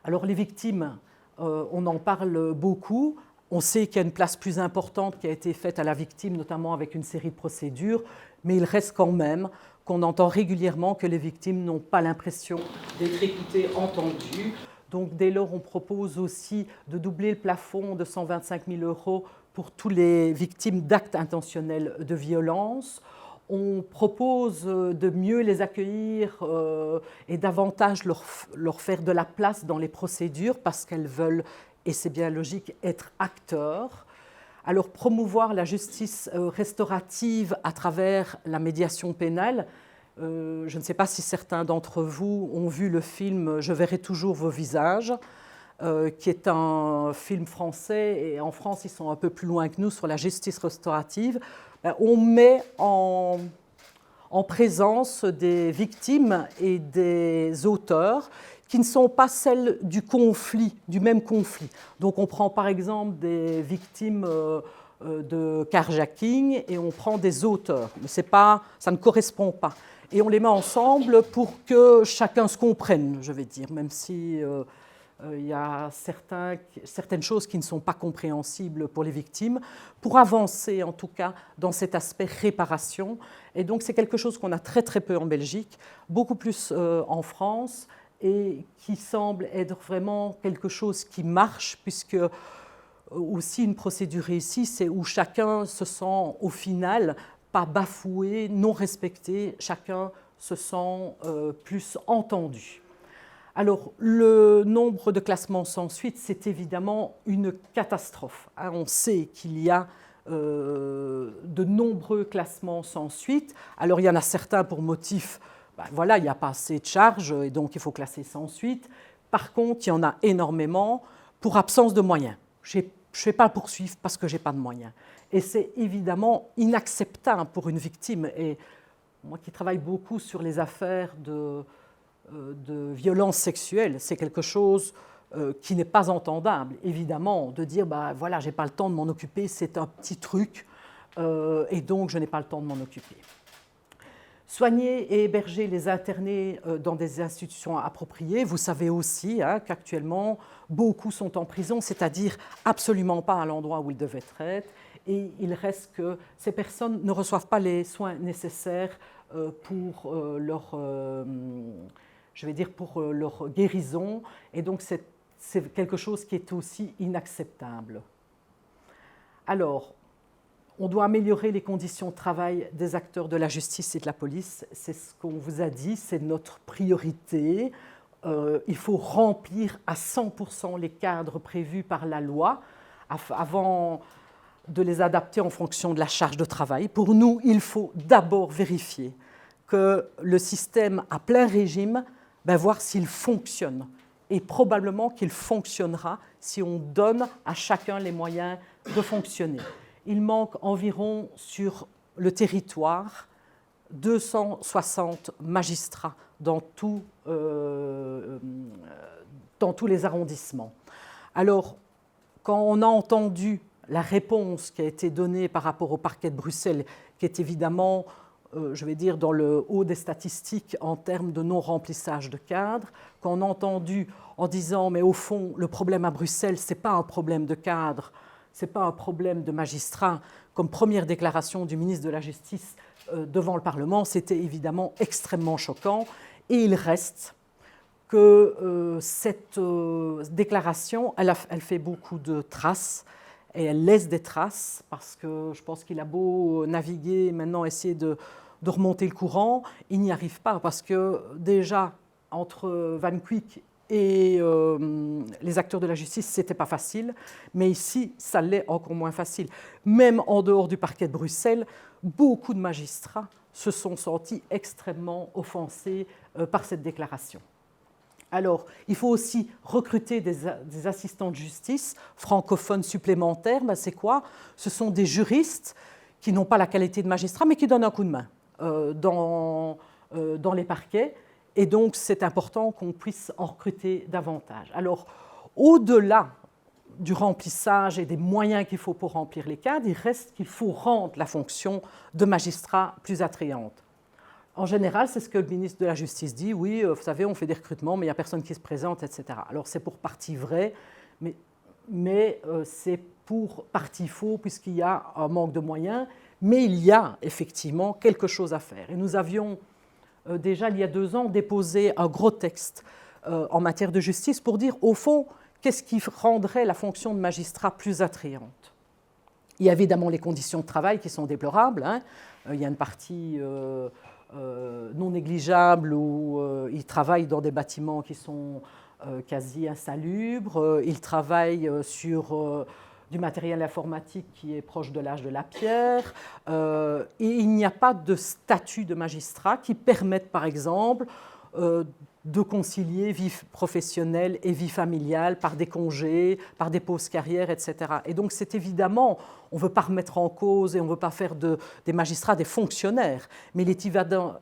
Alors les victimes, on en parle beaucoup. On sait qu'il y a une place plus importante qui a été faite à la victime, notamment avec une série de procédures, mais il reste quand même qu'on entend régulièrement que les victimes n'ont pas l'impression d'être écoutées, entendues. Donc dès lors, on propose aussi de doubler le plafond de 125 000 € pour toutes les victimes d'actes intentionnels de violence. On propose de mieux les accueillir et davantage leur faire de la place dans les procédures parce qu'elles veulent, et c'est bien logique, être acteurs. Alors promouvoir la justice restaurative à travers la médiation pénale. Je ne sais pas si certains d'entre vous ont vu le film « Je verrai toujours vos visages », qui est un film français, et en France ils sont un peu plus loin que nous sur la justice restaurative. On met en présence des victimes et des auteurs qui ne sont pas celles du conflit, du même conflit. Donc on prend par exemple des victimes de carjacking et on prend des auteurs. Mais ça ne correspond pas. Et on les met ensemble pour que chacun se comprenne, je vais dire, même si il y a certaines choses qui ne sont pas compréhensibles pour les victimes, pour avancer en tout cas dans cet aspect réparation. Et donc c'est quelque chose qu'on a très très peu en Belgique, beaucoup plus en France, et qui semble être vraiment quelque chose qui marche, puisque aussi une procédure réussie, c'est où chacun se sent au final pas bafoué, non respecté, chacun se sent plus entendu. Alors, le nombre de classements sans suite, c'est évidemment une catastrophe. On sait qu'il y a de nombreux classements sans suite. Alors, il y en a certains pour motif, voilà, il n'y a pas assez de charges et donc il faut classer sans suite. Par contre, il y en a énormément pour absence de moyens. Je ne vais pas poursuivre parce que je n'ai pas de moyens. Et c'est évidemment inacceptable pour une victime. Et moi qui travaille beaucoup sur les affaires de violence sexuelle, c'est quelque chose qui n'est pas entendable, évidemment, de dire voilà, je n'ai pas le temps de m'en occuper, c'est un petit truc, et donc je n'ai pas le temps de m'en occuper. Soigner et héberger les internés dans des institutions appropriées. Vous savez aussi qu'actuellement, beaucoup sont en prison, c'est-à-dire absolument pas à l'endroit où ils devaient être, et il reste que ces personnes ne reçoivent pas les soins nécessaires pour pour leur guérison, et donc c'est quelque chose qui est aussi inacceptable. Alors, on doit améliorer les conditions de travail des acteurs de la justice et de la police, c'est ce qu'on vous a dit, c'est notre priorité. Il faut remplir à 100% les cadres prévus par la loi avant de les adapter en fonction de la charge de travail. Pour nous, il faut d'abord vérifier que le système à plein régime, voir s'il fonctionne. Et probablement qu'il fonctionnera si on donne à chacun les moyens de fonctionner. Il manque environ sur le territoire 260 magistrats dans tous les arrondissements. Alors, quand on a entendu la réponse qui a été donnée par rapport au parquet de Bruxelles, qui est évidemment dans le haut des statistiques en termes de non-remplissage de cadres, quand on a entendu en disant « mais au fond, le problème à Bruxelles, ce n'est pas un problème de cadre, ce n'est pas un problème de magistrat », comme première déclaration du ministre de la Justice devant le Parlement, c'était évidemment extrêmement choquant. Et il reste que cette déclaration, elle fait beaucoup de traces, et elle laisse des traces, parce que je pense qu'il a beau naviguer, maintenant essayer de remonter le courant, il n'y arrive pas, parce que déjà, entre Van Kuijk et les acteurs de la justice, ce n'était pas facile, mais ici, ça l'est encore moins facile. Même en dehors du parquet de Bruxelles, beaucoup de magistrats se sont sentis extrêmement offensés par cette déclaration. Alors, il faut aussi recruter des assistants de justice francophones supplémentaires. Ben, c'est quoi? Ce sont des juristes qui n'ont pas la qualité de magistrat, mais qui donnent un coup de main dans les parquets. Et donc, c'est important qu'on puisse en recruter davantage. Alors, au-delà du remplissage et des moyens qu'il faut pour remplir les cadres, il reste qu'il faut rendre la fonction de magistrat plus attrayante. En général, c'est ce que le ministre de la Justice dit. Oui, vous savez, on fait des recrutements, mais il n'y a personne qui se présente, etc. Alors, c'est pour partie vrai, mais c'est pour partie faux, puisqu'il y a un manque de moyens. Mais il y a effectivement quelque chose à faire. Et nous avions déjà, il y a 2 ans, déposé un gros texte en matière de justice pour dire, au fond, qu'est-ce qui rendrait la fonction de magistrat plus attrayante? Il y a évidemment les conditions de travail qui sont déplorables. Hein. Il y a une partie non négligeable où ils travaillent dans des bâtiments qui sont quasi insalubres. Ils travaillent sur du matériel informatique qui est proche de l'âge de la pierre. Et il n'y a pas de statut de magistrat qui permette, par exemple, de concilier vie professionnelle et vie familiale par des congés, par des pauses carrières, etc. Et donc, c'est évidemment, on ne veut pas remettre en cause et on ne veut pas faire des magistrats des fonctionnaires, mais il est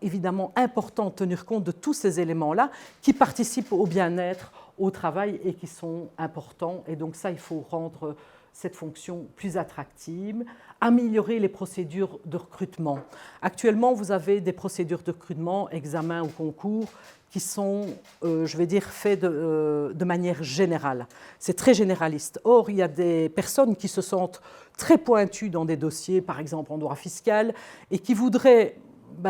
évidemment important de tenir compte de tous ces éléments-là qui participent au bien-être, au travail et qui sont importants. Et donc ça, il faut rendre cette fonction plus attractive, améliorer les procédures de recrutement. Actuellement, vous avez des procédures de recrutement, examen ou concours, qui sont, je vais dire, faits de manière générale. C'est très généraliste. Or, il y a des personnes qui se sentent très pointues dans des dossiers, par exemple en droit fiscal, et qui voudraient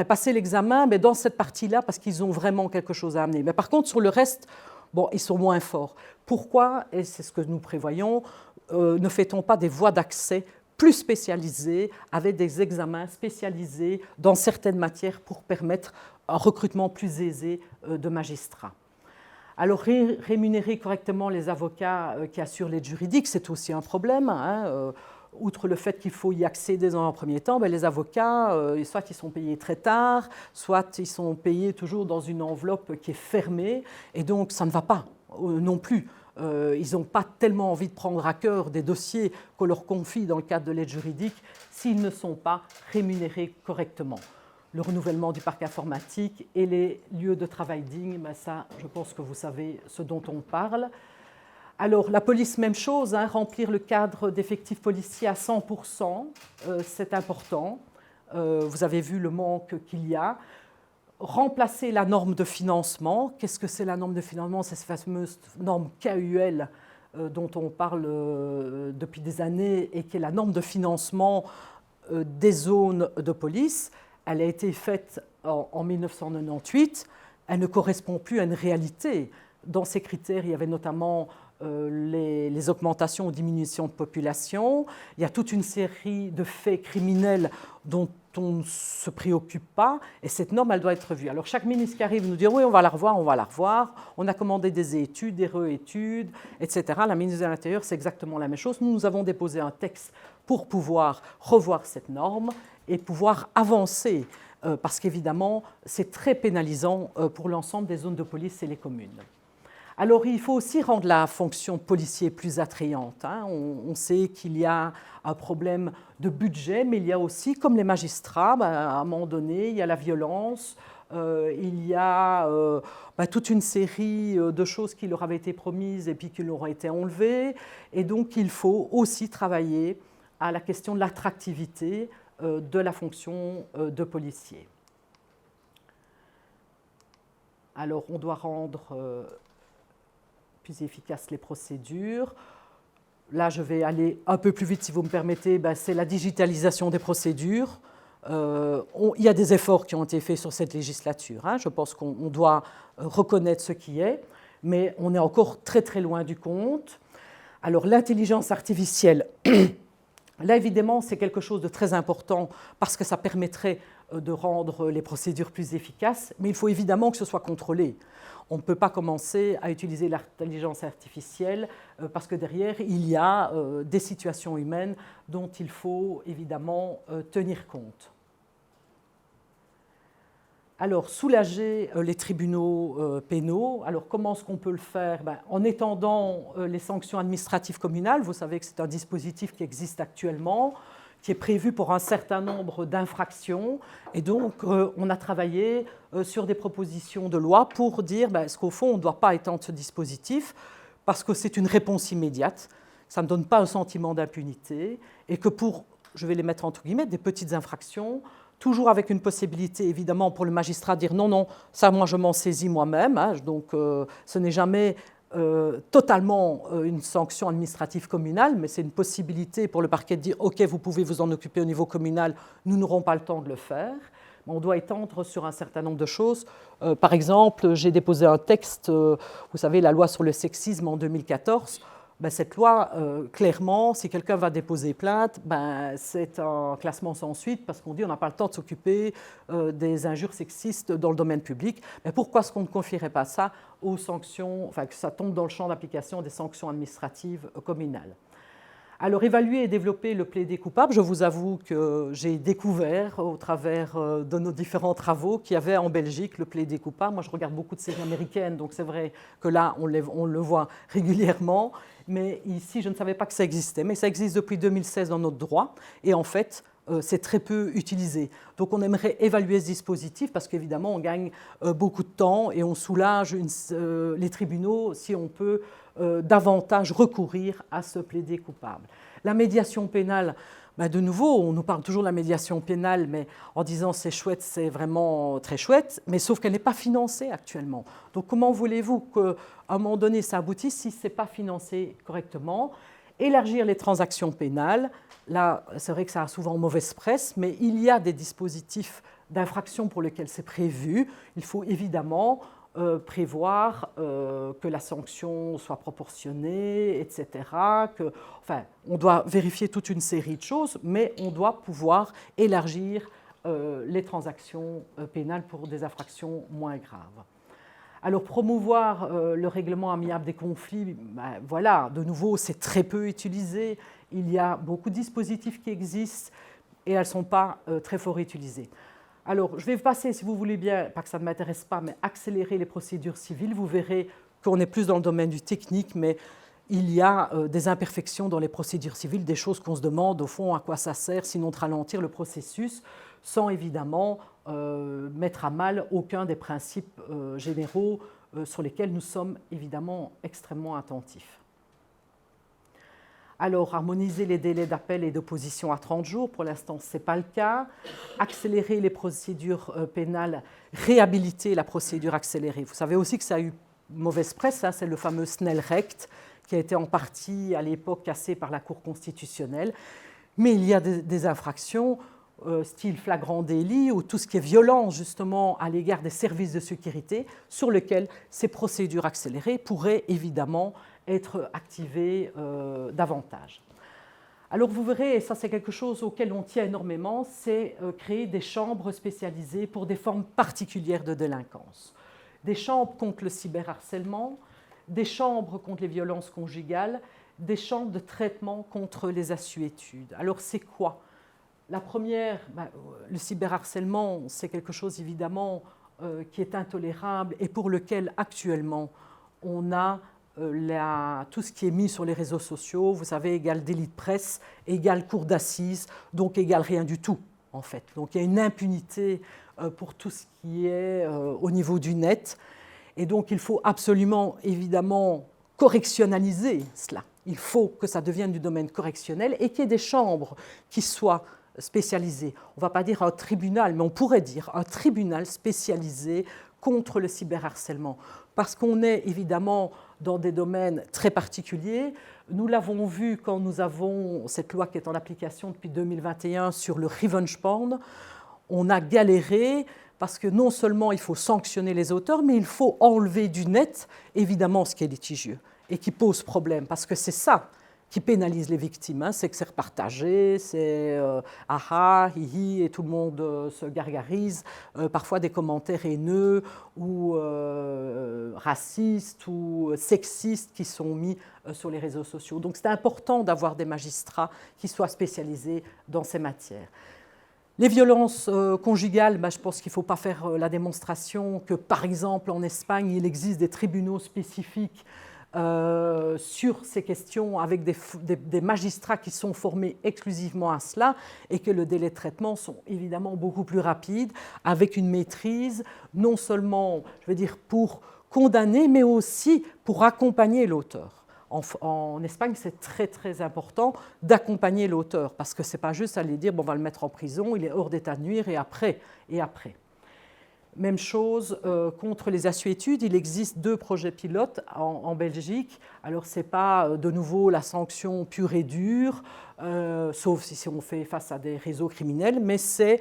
passer l'examen, mais dans cette partie-là, parce qu'ils ont vraiment quelque chose à amener. Mais par contre, sur le reste, bon, ils sont moins forts. Pourquoi? Et c'est ce que nous prévoyons, ne fait-on pas des voies d'accès plus spécialisées, avec des examens spécialisés dans certaines matières pour permettre un recrutement plus aisé de magistrats. Alors, rémunérer correctement les avocats qui assurent l'aide juridique, c'est aussi un problème. Hein. Outre le fait qu'il faut y accéder dans un premier temps, les avocats, soit ils sont payés très tard, soit ils sont payés toujours dans une enveloppe qui est fermée, et donc ça ne va pas non plus. Ils n'ont pas tellement envie de prendre à cœur des dossiers qu'on leur confie dans le cadre de l'aide juridique s'ils ne sont pas rémunérés correctement. Le renouvellement du parc informatique et les lieux de travail dignes, ça, je pense que vous savez ce dont on parle. Alors, la police, même chose, hein, remplir le cadre d'effectifs policiers à 100%, c'est important. Vous avez vu le manque qu'il y a. Remplacer la norme de financement. Qu'est-ce que c'est la norme de financement? C'est cette fameuse norme KUL dont on parle depuis des années et qui est la norme de financement des zones de police. Elle a été faite en 1998. Elle ne correspond plus à une réalité. Dans ces critères, il y avait notamment les augmentations ou diminutions de population. Il y a toute une série de faits criminels dont on ne se préoccupe pas, et cette norme, elle doit être revue. Alors, chaque ministre qui arrive nous dit « oui, on va la revoir, on va la revoir ». On a commandé des études, des réétudes, etc. La ministre de l'Intérieur, c'est exactement la même chose. Nous avons déposé un texte pour pouvoir revoir cette norme et pouvoir avancer, parce qu'évidemment, c'est très pénalisant pour l'ensemble des zones de police et les communes. Alors, il faut aussi rendre la fonction policier plus attrayante. Hein. On sait qu'il y a un problème de budget, mais il y a aussi, comme les magistrats, à un moment donné, il y a la violence, il y a toute une série de choses qui leur avaient été promises et puis qui leur ont été enlevées. Et donc, il faut aussi travailler à la question de l'attractivité de la fonction de policier. Alors, on doit rendre plus efficaces les procédures. Là, je vais aller un peu plus vite, si vous me permettez. C'est la digitalisation des procédures. Il y a des efforts qui ont été faits sur cette législature. Hein. Je pense qu'on doit reconnaître ce qui est, mais on est encore très, très loin du compte. Alors l'intelligence artificielle, là évidemment c'est quelque chose de très important parce que ça permettrait de rendre les procédures plus efficaces, mais il faut évidemment que ce soit contrôlé. On ne peut pas commencer à utiliser l'intelligence artificielle parce que derrière, il y a des situations humaines dont il faut évidemment tenir compte. Alors, soulager les tribunaux pénaux. Alors, comment est-ce qu'on peut le faire? En étendant les sanctions administratives communales. Vous savez que c'est un dispositif qui existe actuellement, qui est prévu pour un certain nombre d'infractions. Et donc, on a travaillé sur des propositions de loi pour dire est-ce qu'au fond, on ne doit pas étendre ce dispositif parce que c'est une réponse immédiate, ça ne donne pas un sentiment d'impunité, et que pour, je vais les mettre entre guillemets, des petites infractions, toujours avec une possibilité, évidemment, pour le magistrat de dire non, non, ça, moi, je m'en saisis moi-même. Hein, donc, ce n'est jamais totalement une sanction administrative communale, mais c'est une possibilité pour le parquet de dire « Ok, vous pouvez vous en occuper au niveau communal, nous n'aurons pas le temps de le faire ». On doit étendre sur un certain nombre de choses. Par exemple, j'ai déposé un texte, vous savez, la loi sur le sexisme en 2014. Cette loi, clairement, si quelqu'un va déposer plainte, c'est un classement sans suite parce qu'on dit qu'on n'a pas le temps de s'occuper des injures sexistes dans le domaine public. Mais pourquoi est-ce qu'on ne confierait pas ça aux sanctions, enfin que ça tombe dans le champ d'application des sanctions administratives communales? Alors, évaluer et développer le plaidé coupable, je vous avoue que j'ai découvert au travers de nos différents travaux qu'il y avait en Belgique le plaidé coupable. Moi, je regarde beaucoup de séries américaines, donc c'est vrai que là, on le voit régulièrement. Mais ici, je ne savais pas que ça existait. Mais ça existe depuis 2016 dans notre droit. Et en fait, c'est très peu utilisé. Donc on aimerait évaluer ce dispositif parce qu'évidemment, on gagne beaucoup de temps et on soulage les tribunaux si on peut davantage recourir à ce plaidé coupable. La médiation pénale, de nouveau, on nous parle toujours de la médiation pénale, mais en disant c'est chouette, c'est vraiment très chouette, mais sauf qu'elle n'est pas financée actuellement. Donc comment voulez-vous qu'à un moment donné ça aboutisse si ce n'est pas financé correctement? Élargir les transactions pénales, là c'est vrai que ça a souvent mauvaise presse, mais il y a des dispositifs d'infraction pour lesquels c'est prévu. Il faut évidemment prévoir que la sanction soit proportionnée, etc. On doit vérifier toute une série de choses, mais on doit pouvoir élargir les transactions pénales pour des infractions moins graves. Alors, promouvoir le règlement amiable des conflits, voilà, de nouveau, c'est très peu utilisé. Il y a beaucoup de dispositifs qui existent et elles ne sont pas très fort utilisées. Alors, je vais passer, si vous voulez bien, pas que ça ne m'intéresse pas, mais accélérer les procédures civiles. Vous verrez qu'on est plus dans le domaine du technique, mais il y a des imperfections dans les procédures civiles, des choses qu'on se demande, au fond, à quoi ça sert, sinon de ralentir le processus, sans évidemment mettre à mal aucun des principes généraux sur lesquels nous sommes évidemment extrêmement attentifs. Alors, harmoniser les délais d'appel et d'opposition à 30 jours, pour l'instant, ce n'est pas le cas. Accélérer les procédures pénales, réhabiliter la procédure accélérée. Vous savez aussi que ça a eu mauvaise presse, hein, c'est le fameux Snellrecht, qui a été en partie, à l'époque, cassé par la Cour constitutionnelle. Mais il y a des infractions, style flagrant délit, ou tout ce qui est violence, justement, à l'égard des services de sécurité, sur lesquels ces procédures accélérées pourraient évidemment être activées davantage. Alors vous verrez, et ça c'est quelque chose auquel on tient énormément, c'est créer des chambres spécialisées pour des formes particulières de délinquance. Des chambres contre le cyberharcèlement, des chambres contre les violences conjugales, des chambres de traitement contre les assuétudes. Alors c'est quoi? La première, le cyberharcèlement, c'est quelque chose évidemment qui est intolérable et pour lequel actuellement on a tout ce qui est mis sur les réseaux sociaux, vous savez, égale délit de presse, égale cour d'assises, donc égale rien du tout, en fait. Donc il y a une impunité pour tout ce qui est au niveau du net. Et donc il faut absolument, évidemment, correctionnaliser cela. Il faut que ça devienne du domaine correctionnel et qu'il y ait des chambres qui soient spécialisées. On ne va pas dire un tribunal, mais on pourrait dire un tribunal spécialisé contre le cyberharcèlement. Parce qu'on est évidemment dans des domaines très particuliers. Nous l'avons vu quand nous avons cette loi qui est en application depuis 2021 sur le revenge porn. On a galéré parce que non seulement il faut sanctionner les auteurs, mais il faut enlever du net, évidemment, ce qui est litigieux et qui pose problème, parce que c'est ça qui pénalise les victimes, hein. C'est que c'est repartagé, c'est aha, hihi, et tout le monde se gargarise, parfois des commentaires haineux ou racistes ou sexistes qui sont mis sur les réseaux sociaux. Donc c'est important d'avoir des magistrats qui soient spécialisés dans ces matières. Les violences conjugales, je pense qu'il ne faut pas faire la démonstration que, par exemple, en Espagne, il existe des tribunaux spécifiques sur ces questions avec des magistrats qui sont formés exclusivement à cela et que le délai de traitement sont évidemment beaucoup plus rapides, avec une maîtrise non seulement, je veux dire, pour condamner, mais aussi pour accompagner l'auteur. En Espagne, c'est très très important d'accompagner l'auteur parce que ce n'est pas juste aller dire bon, on va le mettre en prison, il est hors d'état de nuire et après. Même chose contre les assuétudes, il existe 2 projets pilotes en Belgique. Alors ce n'est pas de nouveau la sanction pure et dure, sauf si on fait face à des réseaux criminels, mais c'est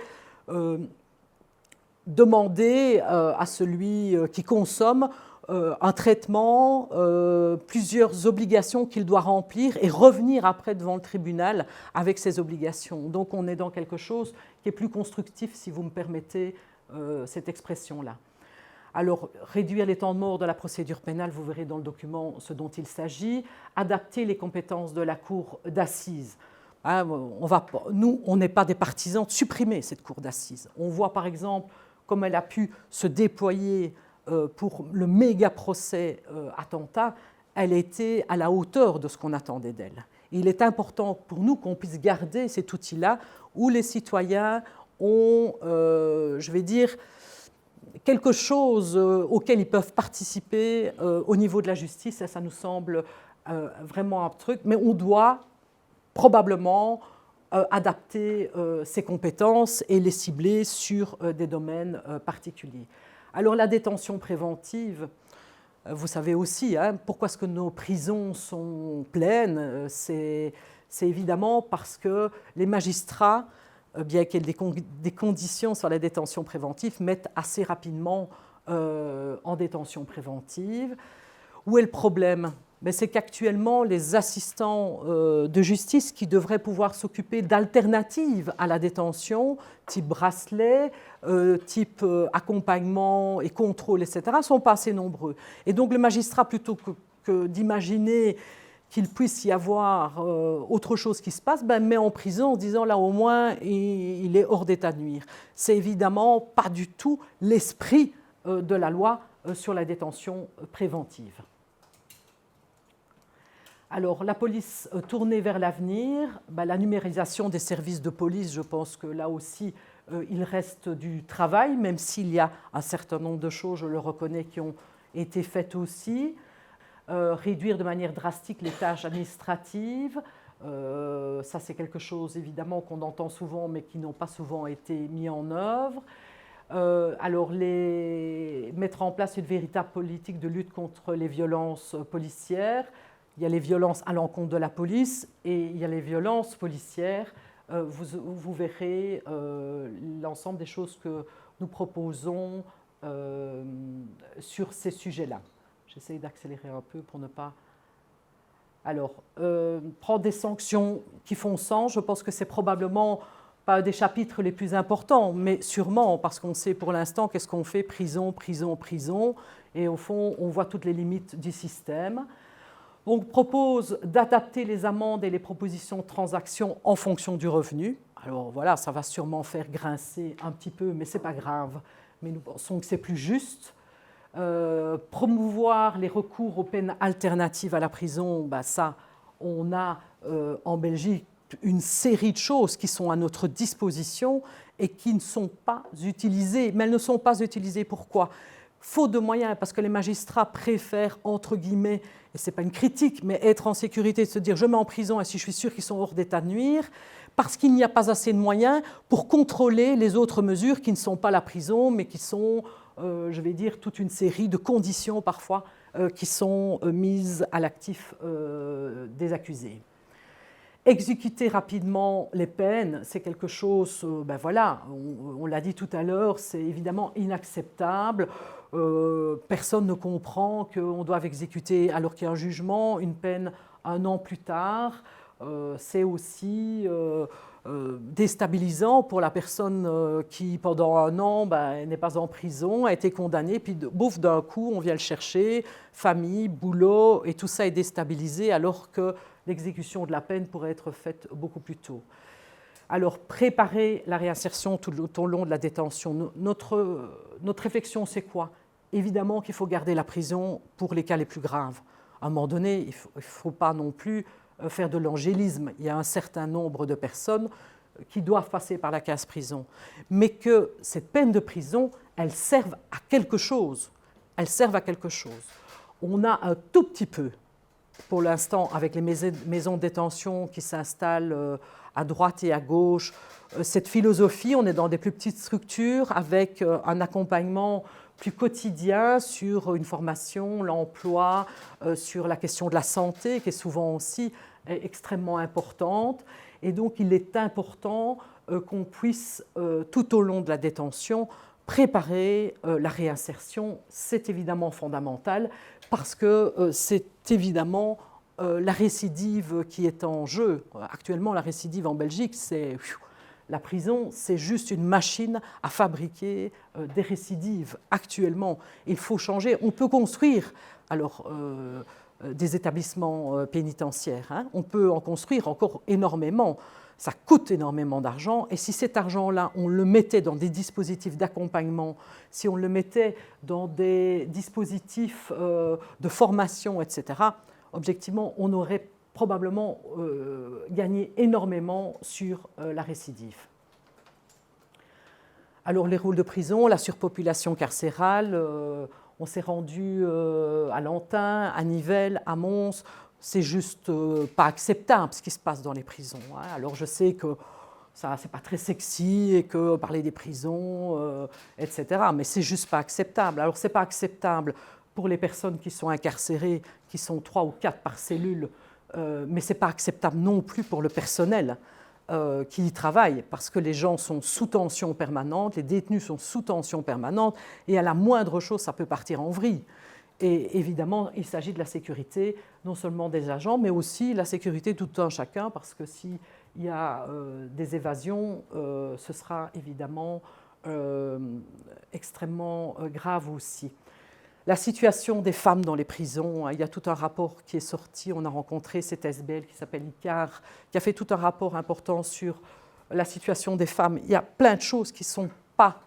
demander à celui qui consomme un traitement, plusieurs obligations qu'il doit remplir et revenir après devant le tribunal avec ces obligations. Donc on est dans quelque chose qui est plus constructif, si vous me permettez cette expression-là. Alors, réduire les temps de mort de la procédure pénale, vous verrez dans le document ce dont il s'agit. Adapter les compétences de la cour d'assises. Nous, on n'est pas des partisans de supprimer cette cour d'assises. On voit par exemple comme elle a pu se déployer pour le méga procès attentat. Elle était à la hauteur de ce qu'on attendait d'elle. Il est important pour nous qu'on puisse garder cet outil-là où les citoyens ont, je vais dire, quelque chose auquel ils peuvent participer au niveau de la justice. Ça nous semble vraiment un truc, mais on doit probablement adapter ces compétences et les cibler sur des domaines particuliers. Alors la détention préventive, vous savez aussi, hein, pourquoi est-ce que nos prisons sont pleines? C'est évidemment parce que les magistrats, bien qu'il y ait des conditions sur la détention préventive, mettent assez rapidement en détention préventive. Où est le problème? C'est qu'actuellement, les assistants de justice qui devraient pouvoir s'occuper d'alternatives à la détention, type bracelet, type accompagnement et contrôle, etc., ne sont pas assez nombreux. Et donc le magistrat, plutôt que d'imaginer qu'il puisse y avoir autre chose qui se passe, met en prison en disant là au moins il est hors d'état de nuire. C'est évidemment pas du tout l'esprit de la loi sur la détention préventive. Alors la police tournée vers l'avenir, la numérisation des services de police, je pense que là aussi il reste du travail, même s'il y a un certain nombre de choses, je le reconnais, qui ont été faites aussi. Réduire de manière drastique les tâches administratives. Ça, c'est quelque chose, évidemment, qu'on entend souvent, mais qui n'ont pas souvent été mis en œuvre. Alors, mettre en place une véritable politique de lutte contre les violences policières. Il y a les violences à l'encontre de la police et il y a les violences policières. Vous verrez l'ensemble des choses que nous proposons sur ces sujets-là. J'essaie d'accélérer un peu pour ne pas... Alors, prendre des sanctions qui font sens, je pense que c'est probablement pas des chapitres les plus importants, mais sûrement, parce qu'on sait pour l'instant qu'est-ce qu'on fait, prison, prison, prison, et au fond, on voit toutes les limites du système. On propose d'adapter les amendes et les propositions de transaction en fonction du revenu. Alors voilà, ça va sûrement faire grincer un petit peu, mais ce n'est pas grave, mais nous pensons que c'est plus juste. Promouvoir les recours aux peines alternatives à la prison, ça, on a en Belgique une série de choses qui sont à notre disposition et qui ne sont pas utilisées. Mais elles ne sont pas utilisées pourquoi? Faute de moyens, parce que les magistrats préfèrent, entre guillemets, et ce n'est pas une critique, mais être en sécurité, de se dire je mets en prison et si je suis sûr qu'ils sont hors d'état de nuire, parce qu'il n'y a pas assez de moyens pour contrôler les autres mesures qui ne sont pas la prison, mais qui sont... je vais dire, toute une série de conditions parfois qui sont mises à l'actif des accusés. Exécuter rapidement les peines, c'est quelque chose, ben voilà, on l'a dit tout à l'heure, c'est évidemment inacceptable. Personne ne comprend qu'on doive exécuter, alors qu'il y a un jugement, une peine 1 an plus tard. C'est aussi déstabilisant pour la personne qui, pendant 1 an, n'est pas en prison, a été condamnée, puis bouf, d'un coup, on vient le chercher, famille, boulot, et tout ça est déstabilisé, alors que l'exécution de la peine pourrait être faite beaucoup plus tôt. Alors, préparer la réinsertion tout au long de la détention. Notre réflexion, c'est quoi? Évidemment qu'il faut garder la prison pour les cas les plus graves. À un moment donné, il ne faut pas non plus faire de l'angélisme. Il y a un certain nombre de personnes qui doivent passer par la case prison. Mais que cette peine de prison, elle serve à quelque chose. Elle serve à quelque chose. On a un tout petit peu, pour l'instant, avec les maisons de détention qui s'installent à droite et à gauche, cette philosophie, on est dans des plus petites structures avec un accompagnement plus quotidien sur une formation, l'emploi, sur la question de la santé, qui est souvent aussi extrêmement importante. Et donc, il est important qu'on puisse, tout au long de la détention, préparer la réinsertion. C'est évidemment fondamental parce que c'est évidemment la récidive qui est en jeu. Actuellement, la récidive en Belgique, c'est... La prison, c'est juste une machine à fabriquer des récidives. Actuellement, il faut changer. On peut construire des établissements pénitentiaires. Hein. On peut en construire encore énormément. Ça coûte énormément d'argent. Et si cet argent-là, on le mettait dans des dispositifs d'accompagnement, si on le mettait dans des dispositifs de formation, etc., objectivement, on aurait probablement gagné énormément sur la récidive. Alors les rôles de prison, la surpopulation carcérale, on s'est rendu à Lantin, à Nivelles, à Mons. C'est juste pas acceptable ce qui se passe dans les prisons. Hein. Alors je sais que ça, c'est pas très sexy et que parler des prisons, etc. Mais c'est juste pas acceptable. Alors c'est pas acceptable pour les personnes qui sont incarcérées, qui sont 3 ou 4 par cellule. Mais ce n'est pas acceptable non plus pour le personnel qui y travaille, parce que les gens sont sous tension permanente, les détenus sont sous tension permanente, et à la moindre chose, ça peut partir en vrille. Et évidemment, il s'agit de la sécurité, non seulement des agents, mais aussi la sécurité de tout un chacun, parce que s'il y a des évasions, ce sera évidemment extrêmement grave aussi. La situation des femmes dans les prisons, il y a tout un rapport qui est sorti, on a rencontré cette SBL qui s'appelle ICAR, qui a fait tout un rapport important sur la situation des femmes. Il y a plein de choses qui ne sont pas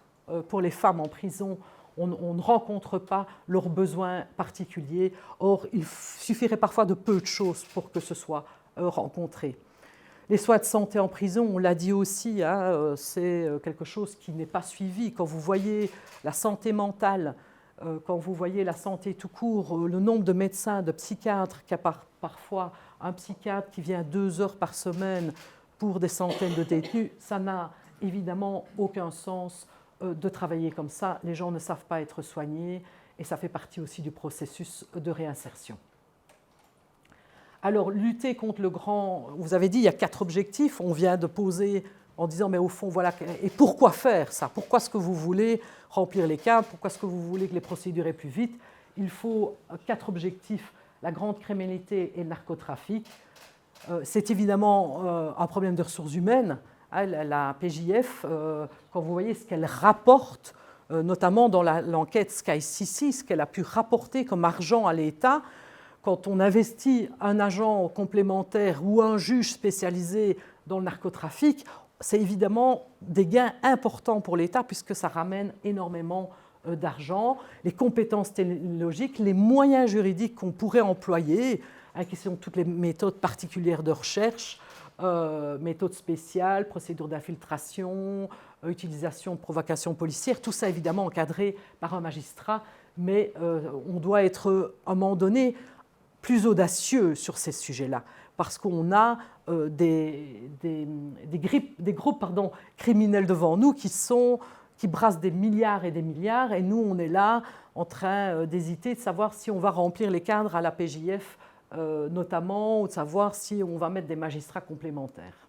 pour les femmes en prison, on ne rencontre pas leurs besoins particuliers. Or, il suffirait parfois de peu de choses pour que ce soit rencontré. Les soins de santé en prison, on l'a dit aussi, hein, c'est quelque chose qui n'est pas suivi. Quand vous voyez la santé mentale, quand vous voyez la santé tout court, le nombre de médecins, de psychiatres, qu'il y a parfois un psychiatre qui vient 2 heures par semaine pour des centaines de détenus, ça n'a évidemment aucun sens de travailler comme ça. Les gens ne savent pas être soignés et ça fait partie aussi du processus de réinsertion. Alors, lutter contre le grand... Vous avez dit, il y a 4 objectifs. On vient de poser en disant, mais au fond, voilà, et pourquoi faire ça? Pourquoi est-ce que vous voulez remplir les cadres? Pourquoi est-ce que vous voulez que les procédures aient plus vite? Il faut 4 objectifs, la grande criminalité et le narcotrafic. C'est évidemment un problème de ressources humaines. La PJF, quand vous voyez ce qu'elle rapporte, notamment dans l'enquête SkyCC, ce qu'elle a pu rapporter comme argent à l'État, quand on investit un agent complémentaire ou un juge spécialisé dans le narcotrafic, c'est évidemment des gains importants pour l'État puisque ça ramène énormément d'argent, les compétences technologiques, les moyens juridiques qu'on pourrait employer, qui sont toutes les méthodes particulières de recherche, méthodes spéciales, procédures d'infiltration, utilisation de provocation policière, tout ça évidemment encadré par un magistrat, mais on doit être à un moment donné plus audacieux sur ces sujets-là, parce qu'on a des groupes criminels devant nous qui brassent des milliards, et nous, on est là en train d'hésiter, de savoir si on va remplir les cadres à la PJF notamment, ou de savoir si on va mettre des magistrats complémentaires.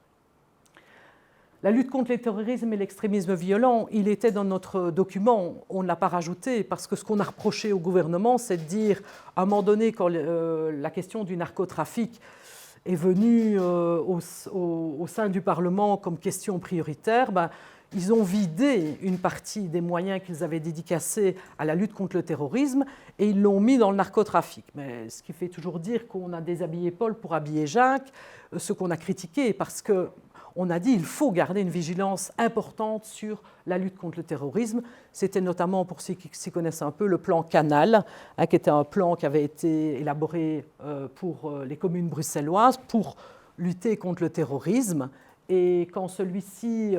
La lutte contre le terrorisme et l'extrémisme violent, il était dans notre document, on ne l'a pas rajouté, parce que ce qu'on a reproché au gouvernement, c'est de dire, à un moment donné, quand la question du narcotrafic est venue au sein du Parlement comme question prioritaire, ils ont vidé une partie des moyens qu'ils avaient dédicacés à la lutte contre le terrorisme et ils l'ont mis dans le narcotrafic. Mais ce qui fait toujours dire qu'on a déshabillé Paul pour habiller Jacques, ce qu'on a critiqué, parce qu'on a dit qu'il faut garder une vigilance importante sur la lutte contre le terrorisme. C'était notamment, pour ceux qui s'y connaissent un peu, le plan Canal, qui était un plan qui avait été élaboré pour les communes bruxelloises pour lutter contre le terrorisme. Et quand celui-ci,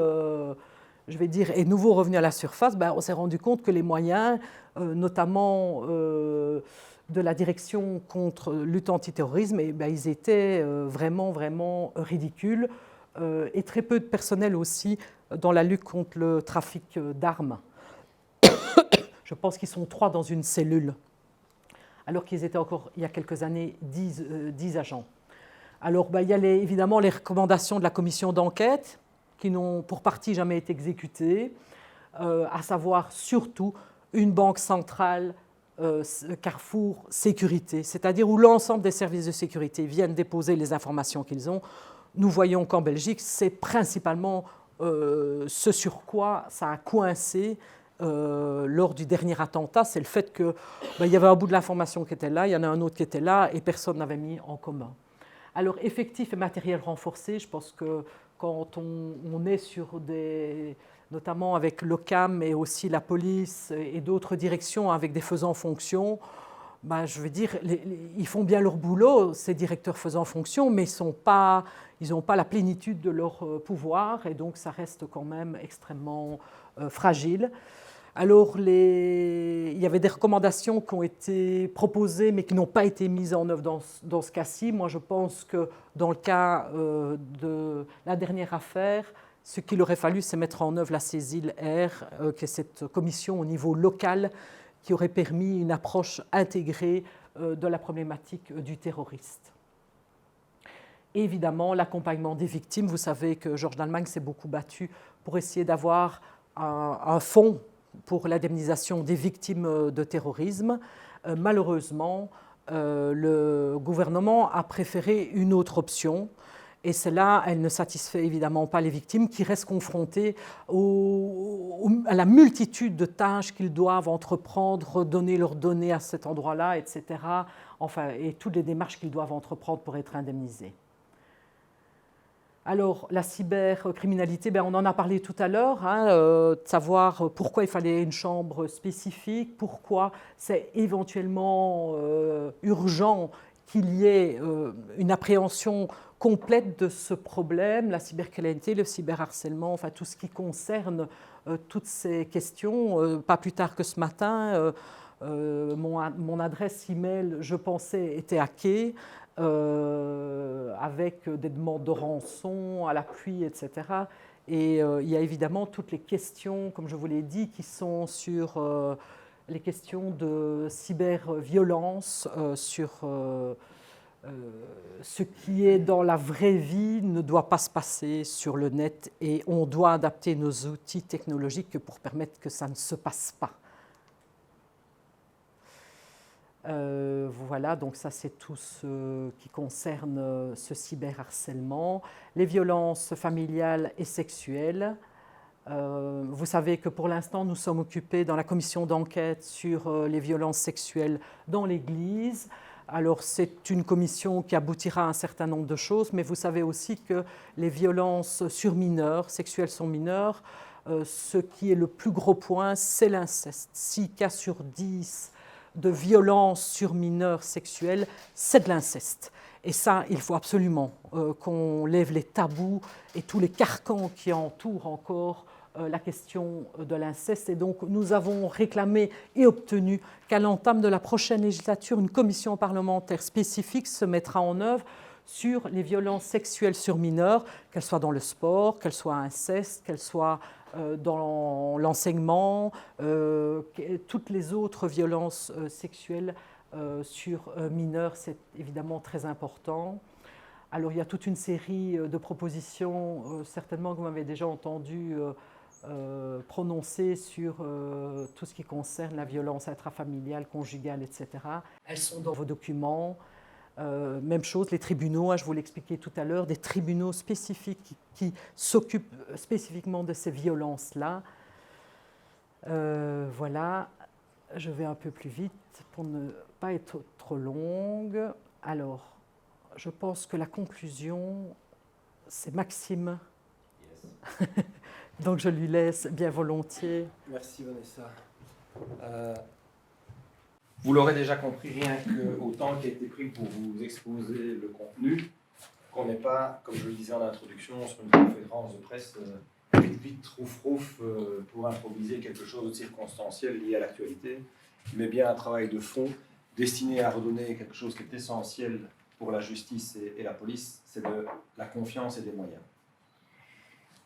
je vais dire, est nouveau revenu à la surface, on s'est rendu compte que les moyens, notamment de la direction contre lutte antiterrorisme, ils étaient vraiment, vraiment ridicules. Et très peu de personnel aussi dans la lutte contre le trafic d'armes. Je pense qu'ils sont 3 dans une cellule, alors qu'ils étaient encore, il y a quelques années, 10 agents. Alors, il y a évidemment les recommandations de la commission d'enquête, qui n'ont pour partie jamais été exécutées, à savoir surtout une banque centrale Carrefour Sécurité, c'est-à-dire où l'ensemble des services de sécurité viennent déposer les informations qu'ils ont. Nous voyons qu'en Belgique, c'est principalement ce sur quoi ça a coincé lors du dernier attentat, c'est le fait qu'il y avait un bout de l'information qui était là, il y en a un autre qui était là, et personne n'avait mis en commun. Alors, effectif et matériel renforcé, je pense que quand on est sur des, notamment avec l'OCAM et aussi la police et d'autres directions avec des faisans fonction, je veux dire, ils font bien leur boulot, ces directeurs faisant fonction, mais ils n'ont pas la plénitude de leur pouvoir et donc ça reste quand même extrêmement fragile. Alors, il y avait des recommandations qui ont été proposées mais qui n'ont pas été mises en œuvre dans ce cas-ci. Moi, je pense que dans le cas de la dernière affaire, ce qu'il aurait fallu, c'est mettre en œuvre la CESIL-R, qui est cette commission au niveau local qui aurait permis une approche intégrée de la problématique du terroriste. Et évidemment, l'accompagnement des victimes. Vous savez que Georges d'Allemagne s'est beaucoup battu pour essayer d'avoir un fonds pour l'indemnisation des victimes de terrorisme. Malheureusement, le gouvernement a préféré une autre option. Et celle-là, elle ne satisfait évidemment pas les victimes qui restent confrontées à la multitude de tâches qu'ils doivent entreprendre, redonner leurs données à cet endroit-là, etc. Enfin, et toutes les démarches qu'ils doivent entreprendre pour être indemnisés. Alors, la cybercriminalité, on en a parlé tout à l'heure, de savoir pourquoi il fallait une chambre spécifique, pourquoi c'est éventuellement urgent qu'il y ait une appréhension complète de ce problème, la cybercriminalité, le cyberharcèlement, enfin tout ce qui concerne toutes ces questions. Pas plus tard que ce matin, mon adresse email, je pensais, était hackée, avec des demandes de rançon à l'appui, etc. Et il y a évidemment toutes les questions, comme je vous l'ai dit, qui sont sur les questions de cyberviolence, sur ce qui est dans la vraie vie ne doit pas se passer sur le net et on doit adapter nos outils technologiques pour permettre que ça ne se passe pas. Voilà, donc ça c'est tout ce qui concerne ce cyberharcèlement. Les violences familiales et sexuelles. Vous savez que pour l'instant nous sommes occupés dans la commission d'enquête sur les violences sexuelles dans l'Église. Alors c'est une commission qui aboutira à un certain nombre de choses, mais vous savez aussi que les violences sur mineurs, sexuelles sur mineurs, ce qui est le plus gros point, c'est l'inceste. 6 cas sur 10 de violences sur mineurs sexuels, c'est de l'inceste. Et ça, il faut absolument qu'on lève les tabous et tous les carcans qui entourent encore la question de l'inceste. Et donc, nous avons réclamé et obtenu qu'à l'entame de la prochaine législature, une commission parlementaire spécifique se mettra en œuvre sur les violences sexuelles sur mineurs, qu'elles soient dans le sport, qu'elles soient inceste, qu'elles soient dans l'enseignement, toutes les autres violences sexuelles sur mineurs, c'est évidemment très important. Alors il y a toute une série de propositions, certainement que vous m'avez déjà entendu prononcer sur tout ce qui concerne la violence intrafamiliale, conjugale, etc. Elles sont dans vos documents. Même chose, les tribunaux, je vous l'expliquais tout à l'heure, des tribunaux spécifiques qui s'occupent spécifiquement de ces violences-là. Voilà, je vais un peu plus vite pour ne pas être trop longue. Alors, je pense que la conclusion, c'est Maxime. Yes. Donc je lui laisse bien volontiers. Merci Vanessa. Vous l'aurez déjà compris, rien qu'au temps qui a été pris pour vous exposer le contenu, qu'on n'est pas, comme je le disais en introduction, sur une conférence de presse vite, rouf, pour improviser quelque chose de circonstanciel lié à l'actualité, mais bien un travail de fond destiné à redonner quelque chose qui est essentiel pour la justice et la police, c'est de la confiance et des moyens.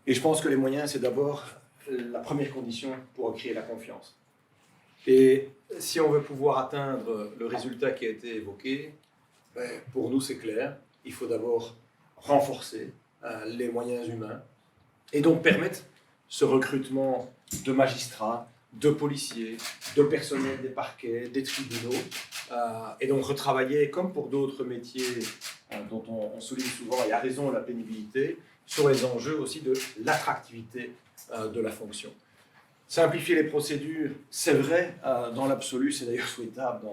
Et je pense que les moyens, c'est d'abord la première condition pour créer la confiance. Et si on veut pouvoir atteindre le résultat qui a été évoqué, pour nous c'est clair, il faut d'abord renforcer les moyens humains et donc permettre ce recrutement de magistrats, de policiers, de personnel des parquets, des tribunaux, et donc retravailler, comme pour d'autres métiers dont on souligne souvent, et à raison, la pénibilité, sur les enjeux aussi de l'attractivité de la fonction. Simplifier les procédures, c'est vrai, dans l'absolu, c'est d'ailleurs souhaitable.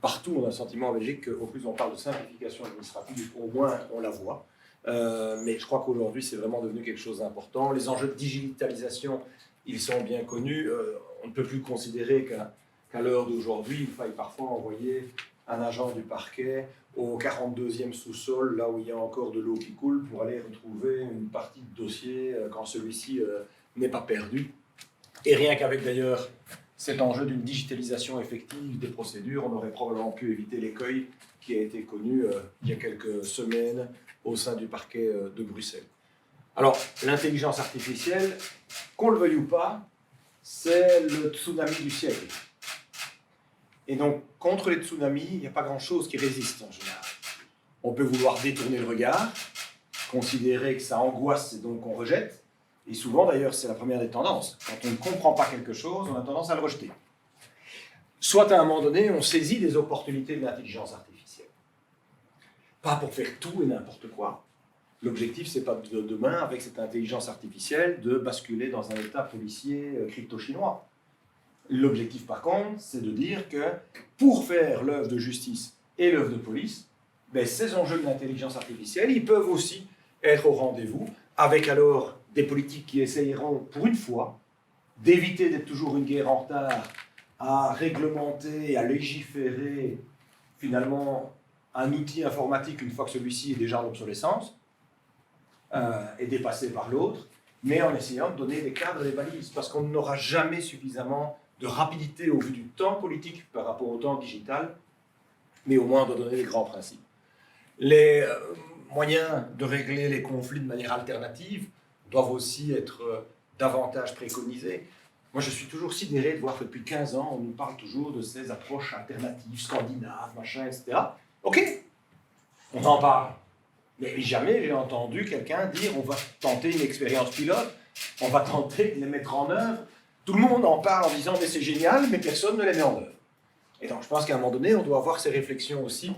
Partout, on a le sentiment en Belgique qu'au plus on parle de simplification administrative, au moins on la voit. Mais je crois qu'aujourd'hui, c'est vraiment devenu quelque chose d'important. Les enjeux de digitalisation, ils sont bien connus. On ne peut plus considérer qu'à l'heure d'aujourd'hui, il faille parfois envoyer un agent du parquet au 42e sous-sol, là où il y a encore de l'eau qui coule, pour aller retrouver une partie de dossier quand celui-ci n'est pas perdu. Et rien qu'avec d'ailleurs cet enjeu d'une digitalisation effective des procédures, on aurait probablement pu éviter l'écueil qui a été connu il y a quelques semaines au sein du parquet de Bruxelles. Alors, l'intelligence artificielle, qu'on le veuille ou pas, c'est le tsunami du siècle. Et donc, contre les tsunamis, il n'y a pas grand-chose qui résiste en général. On peut vouloir détourner le regard, considérer que ça angoisse et donc on rejette. Et souvent, d'ailleurs, c'est la première des tendances. Quand on ne comprend pas quelque chose, on a tendance à le rejeter. Soit à un moment donné, on saisit des opportunités de l'intelligence artificielle. Pas pour faire tout et n'importe quoi. L'objectif, c'est pas de demain, avec cette intelligence artificielle, de basculer dans un état policier crypto-chinois. L'objectif, par contre, c'est de dire que pour faire l'œuvre de justice et l'œuvre de police, ces enjeux de l'intelligence artificielle, ils peuvent aussi être au rendez-vous, avec alors des politiques qui essayeront, pour une fois, d'éviter d'être toujours une guerre en retard, à réglementer, à légiférer, finalement, un outil informatique une fois que celui-ci est déjà en obsolescence, et dépassé par l'autre, mais en essayant de donner des cadres et des balises, parce qu'on n'aura jamais suffisamment de rapidité au vu du temps politique par rapport au temps digital, mais au moins on doit donner les grands principes. Les moyens de régler les conflits de manière alternative doivent aussi être davantage préconisés. Moi, je suis toujours sidéré de voir que depuis 15 ans, on nous parle toujours de ces approches alternatives, scandinaves, machin, etc. Ok, on en parle. Mais jamais j'ai entendu quelqu'un dire on va tenter une expérience pilote, on va tenter de les mettre en œuvre. Tout le monde en parle en disant mais c'est génial, mais personne ne les met en œuvre. Et donc je pense qu'à un moment donné, on doit avoir ces réflexions aussi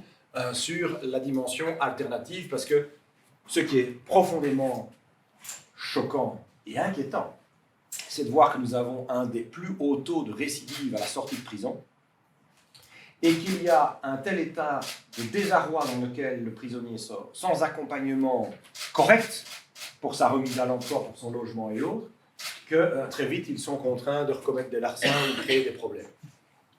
sur la dimension alternative, parce que ce qui est profondément choquant et inquiétant, c'est de voir que nous avons un des plus hauts taux de récidive à la sortie de prison, et qu'il y a un tel état de désarroi dans lequel le prisonnier sort, sans accompagnement correct pour sa remise à l'emploi, pour son logement et l'autre, que très vite ils sont contraints de recommettre des larcins ou de créer des problèmes.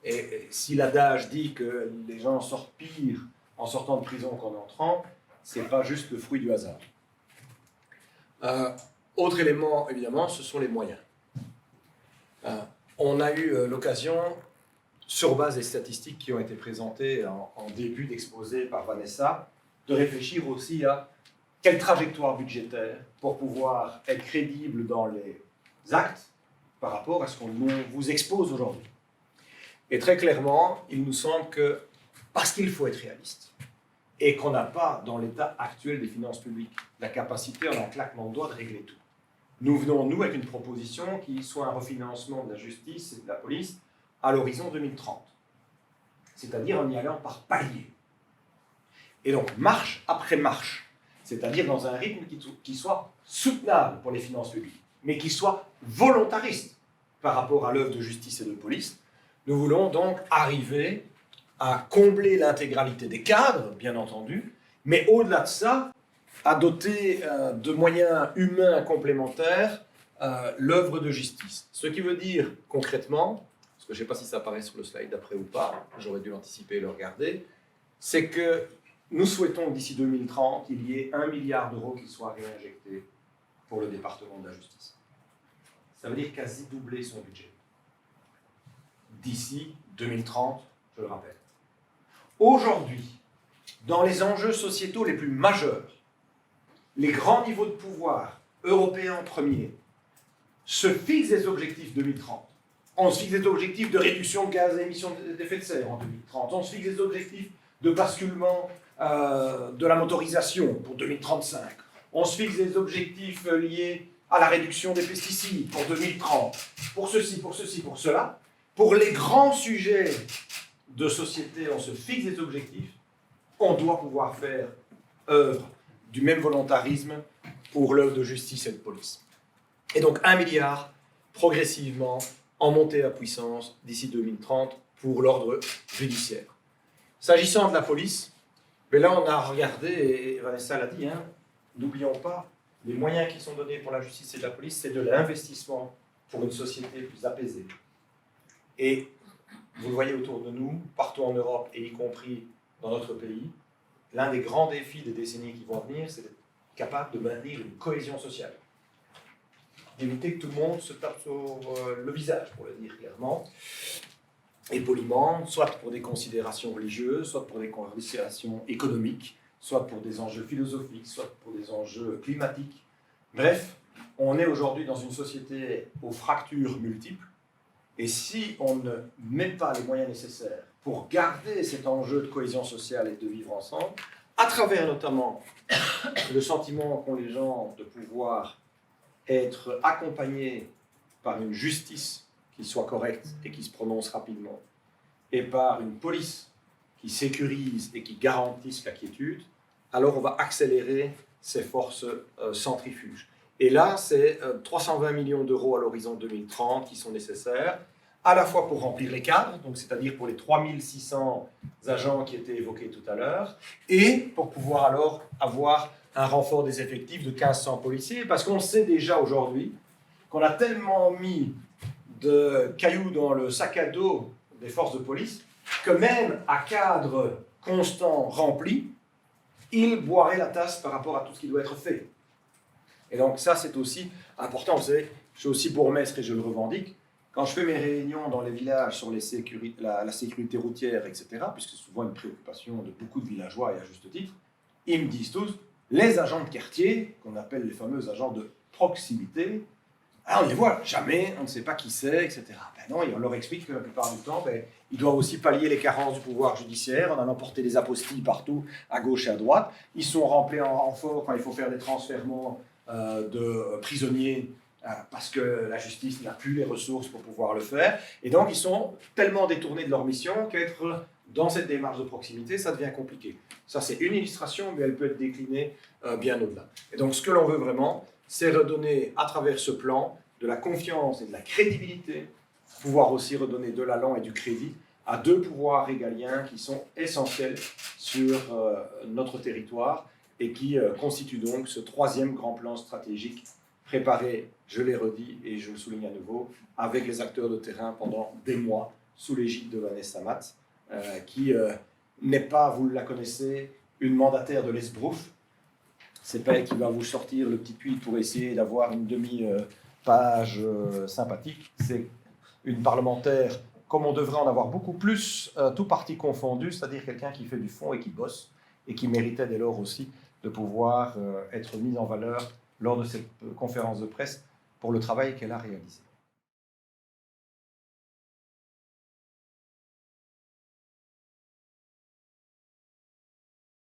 Et si l'adage dit que les gens sortent pire en sortant de prison qu'en entrant, ce n'est pas juste le fruit du hasard. Autre élément, évidemment, ce sont les moyens. On a eu l'occasion, sur base des statistiques qui ont été présentées en début d'exposé par Vanessa, de réfléchir aussi à quelle trajectoire budgétaire pour pouvoir être crédible dans les actes par rapport à ce qu'on vous expose aujourd'hui. Et très clairement, il nous semble que parce qu'il faut être réaliste et qu'on n'a pas, dans l'état actuel des finances publiques, la capacité en un claquement de doigts de régler tout. Nous venons, nous, avec une proposition qui soit un refinancement de la justice et de la police à l'horizon 2030, c'est-à-dire en y allant par paliers. Et donc, marche après marche, c'est-à-dire dans un rythme qui soit soutenable pour les finances publiques, mais qui soit volontariste par rapport à l'œuvre de justice et de police. Nous voulons donc arriver à combler l'intégralité des cadres, bien entendu, mais au-delà de ça, à doter de moyens humains complémentaires l'œuvre de justice. Ce qui veut dire concrètement, parce que je ne sais pas si ça apparaît sur le slide d'après ou pas, j'aurais dû l'anticiper et le regarder, c'est que nous souhaitons que d'ici 2030, il y ait 1 milliard d'euros qui soient réinjectés pour le département de la justice. Ça veut dire quasi doubler son budget. D'ici 2030, je le rappelle. Aujourd'hui, dans les enjeux sociétaux les plus majeurs, les grands niveaux de pouvoir, européens en premier, se fixent des objectifs 2030. On se fixe des objectifs de réduction de gaz à émissions d'effet de serre en 2030. On se fixe des objectifs de basculement de la motorisation pour 2035. On se fixe des objectifs liés à la réduction des pesticides pour 2030. Pour ceci, pour ceci, pour cela. Pour les grands sujets de société, on se fixe des objectifs. On doit pouvoir faire œuvre du même volontarisme pour l'œuvre de justice et de police. Et donc 1 milliard progressivement en montée à puissance d'ici 2030 pour l'ordre judiciaire. S'agissant de la police, mais là on a regardé, et Vanessa l'a dit, n'oublions pas, les moyens qui sont donnés pour la justice et la police, c'est de l'investissement pour une société plus apaisée. Et vous le voyez autour de nous, partout en Europe et y compris dans notre pays, l'un des grands défis des décennies qui vont venir, c'est d'être capable de maintenir une cohésion sociale. D'éviter que tout le monde se tape sur le visage, pour le dire clairement, et poliment, soit pour des considérations religieuses, soit pour des considérations économiques, soit pour des enjeux philosophiques, soit pour des enjeux climatiques. Bref, on est aujourd'hui dans une société aux fractures multiples, et si on ne met pas les moyens nécessaires pour garder cet enjeu de cohésion sociale et de vivre ensemble, à travers notamment le sentiment qu'ont les gens de pouvoir être accompagnés par une justice qui soit correcte et qui se prononce rapidement, et par une police qui sécurise et qui garantisse la quiétude, alors on va accélérer ces forces centrifuges. Et là, c'est 320 millions d'euros à l'horizon 2030 qui sont nécessaires, à la fois pour remplir les cadres, donc c'est-à-dire pour les 3600 agents qui étaient évoqués tout à l'heure, et pour pouvoir alors avoir un renfort des effectifs de 1500 policiers, parce qu'on sait déjà aujourd'hui qu'on a tellement mis de cailloux dans le sac à dos des forces de police que même à cadre constant rempli, ils boiraient la tasse par rapport à tout ce qui doit être fait. Et donc ça, c'est aussi important. Vous savez, je suis aussi bourgmestre et je le revendique. Quand je fais mes réunions dans les villages sur la sécurité routière, etc., puisque c'est souvent une préoccupation de beaucoup de villageois et à juste titre, ils me disent tous, les agents de quartier, qu'on appelle les fameux agents de proximité, on ne les voit jamais, on ne sait pas qui c'est, etc. Ben non, et on leur explique que la plupart du temps, ils doivent aussi pallier les carences du pouvoir judiciaire en allant porter des apostilles partout, à gauche et à droite. Ils sont remplis en renfort quand il faut faire des transfèrements de prisonniers parce que la justice n'a plus les ressources pour pouvoir le faire. Et donc, ils sont tellement détournés de leur mission qu'être dans cette démarche de proximité, ça devient compliqué. Ça, c'est une illustration, mais elle peut être déclinée bien au-delà. Et donc, ce que l'on veut vraiment, c'est redonner à travers ce plan de la confiance et de la crédibilité, pouvoir aussi redonner de l'allant et du crédit à deux pouvoirs régaliens qui sont essentiels sur notre territoire et qui constituent donc ce troisième grand plan stratégique préparé, je l'ai redit et je le souligne à nouveau, avec les acteurs de terrain pendant des mois, sous l'égide de Vanessa Matt, qui n'est pas, vous la connaissez, une mandataire de l'Esbrouf. C'est pas elle qui va vous sortir le petit puits pour essayer d'avoir une demi-page sympathique. C'est une parlementaire, comme on devrait en avoir beaucoup plus, tout parti confondu, c'est-à-dire quelqu'un qui fait du fond et qui bosse, et qui méritait dès lors aussi de pouvoir être mise en valeur lors de cette conférence de presse pour le travail qu'elle a réalisé.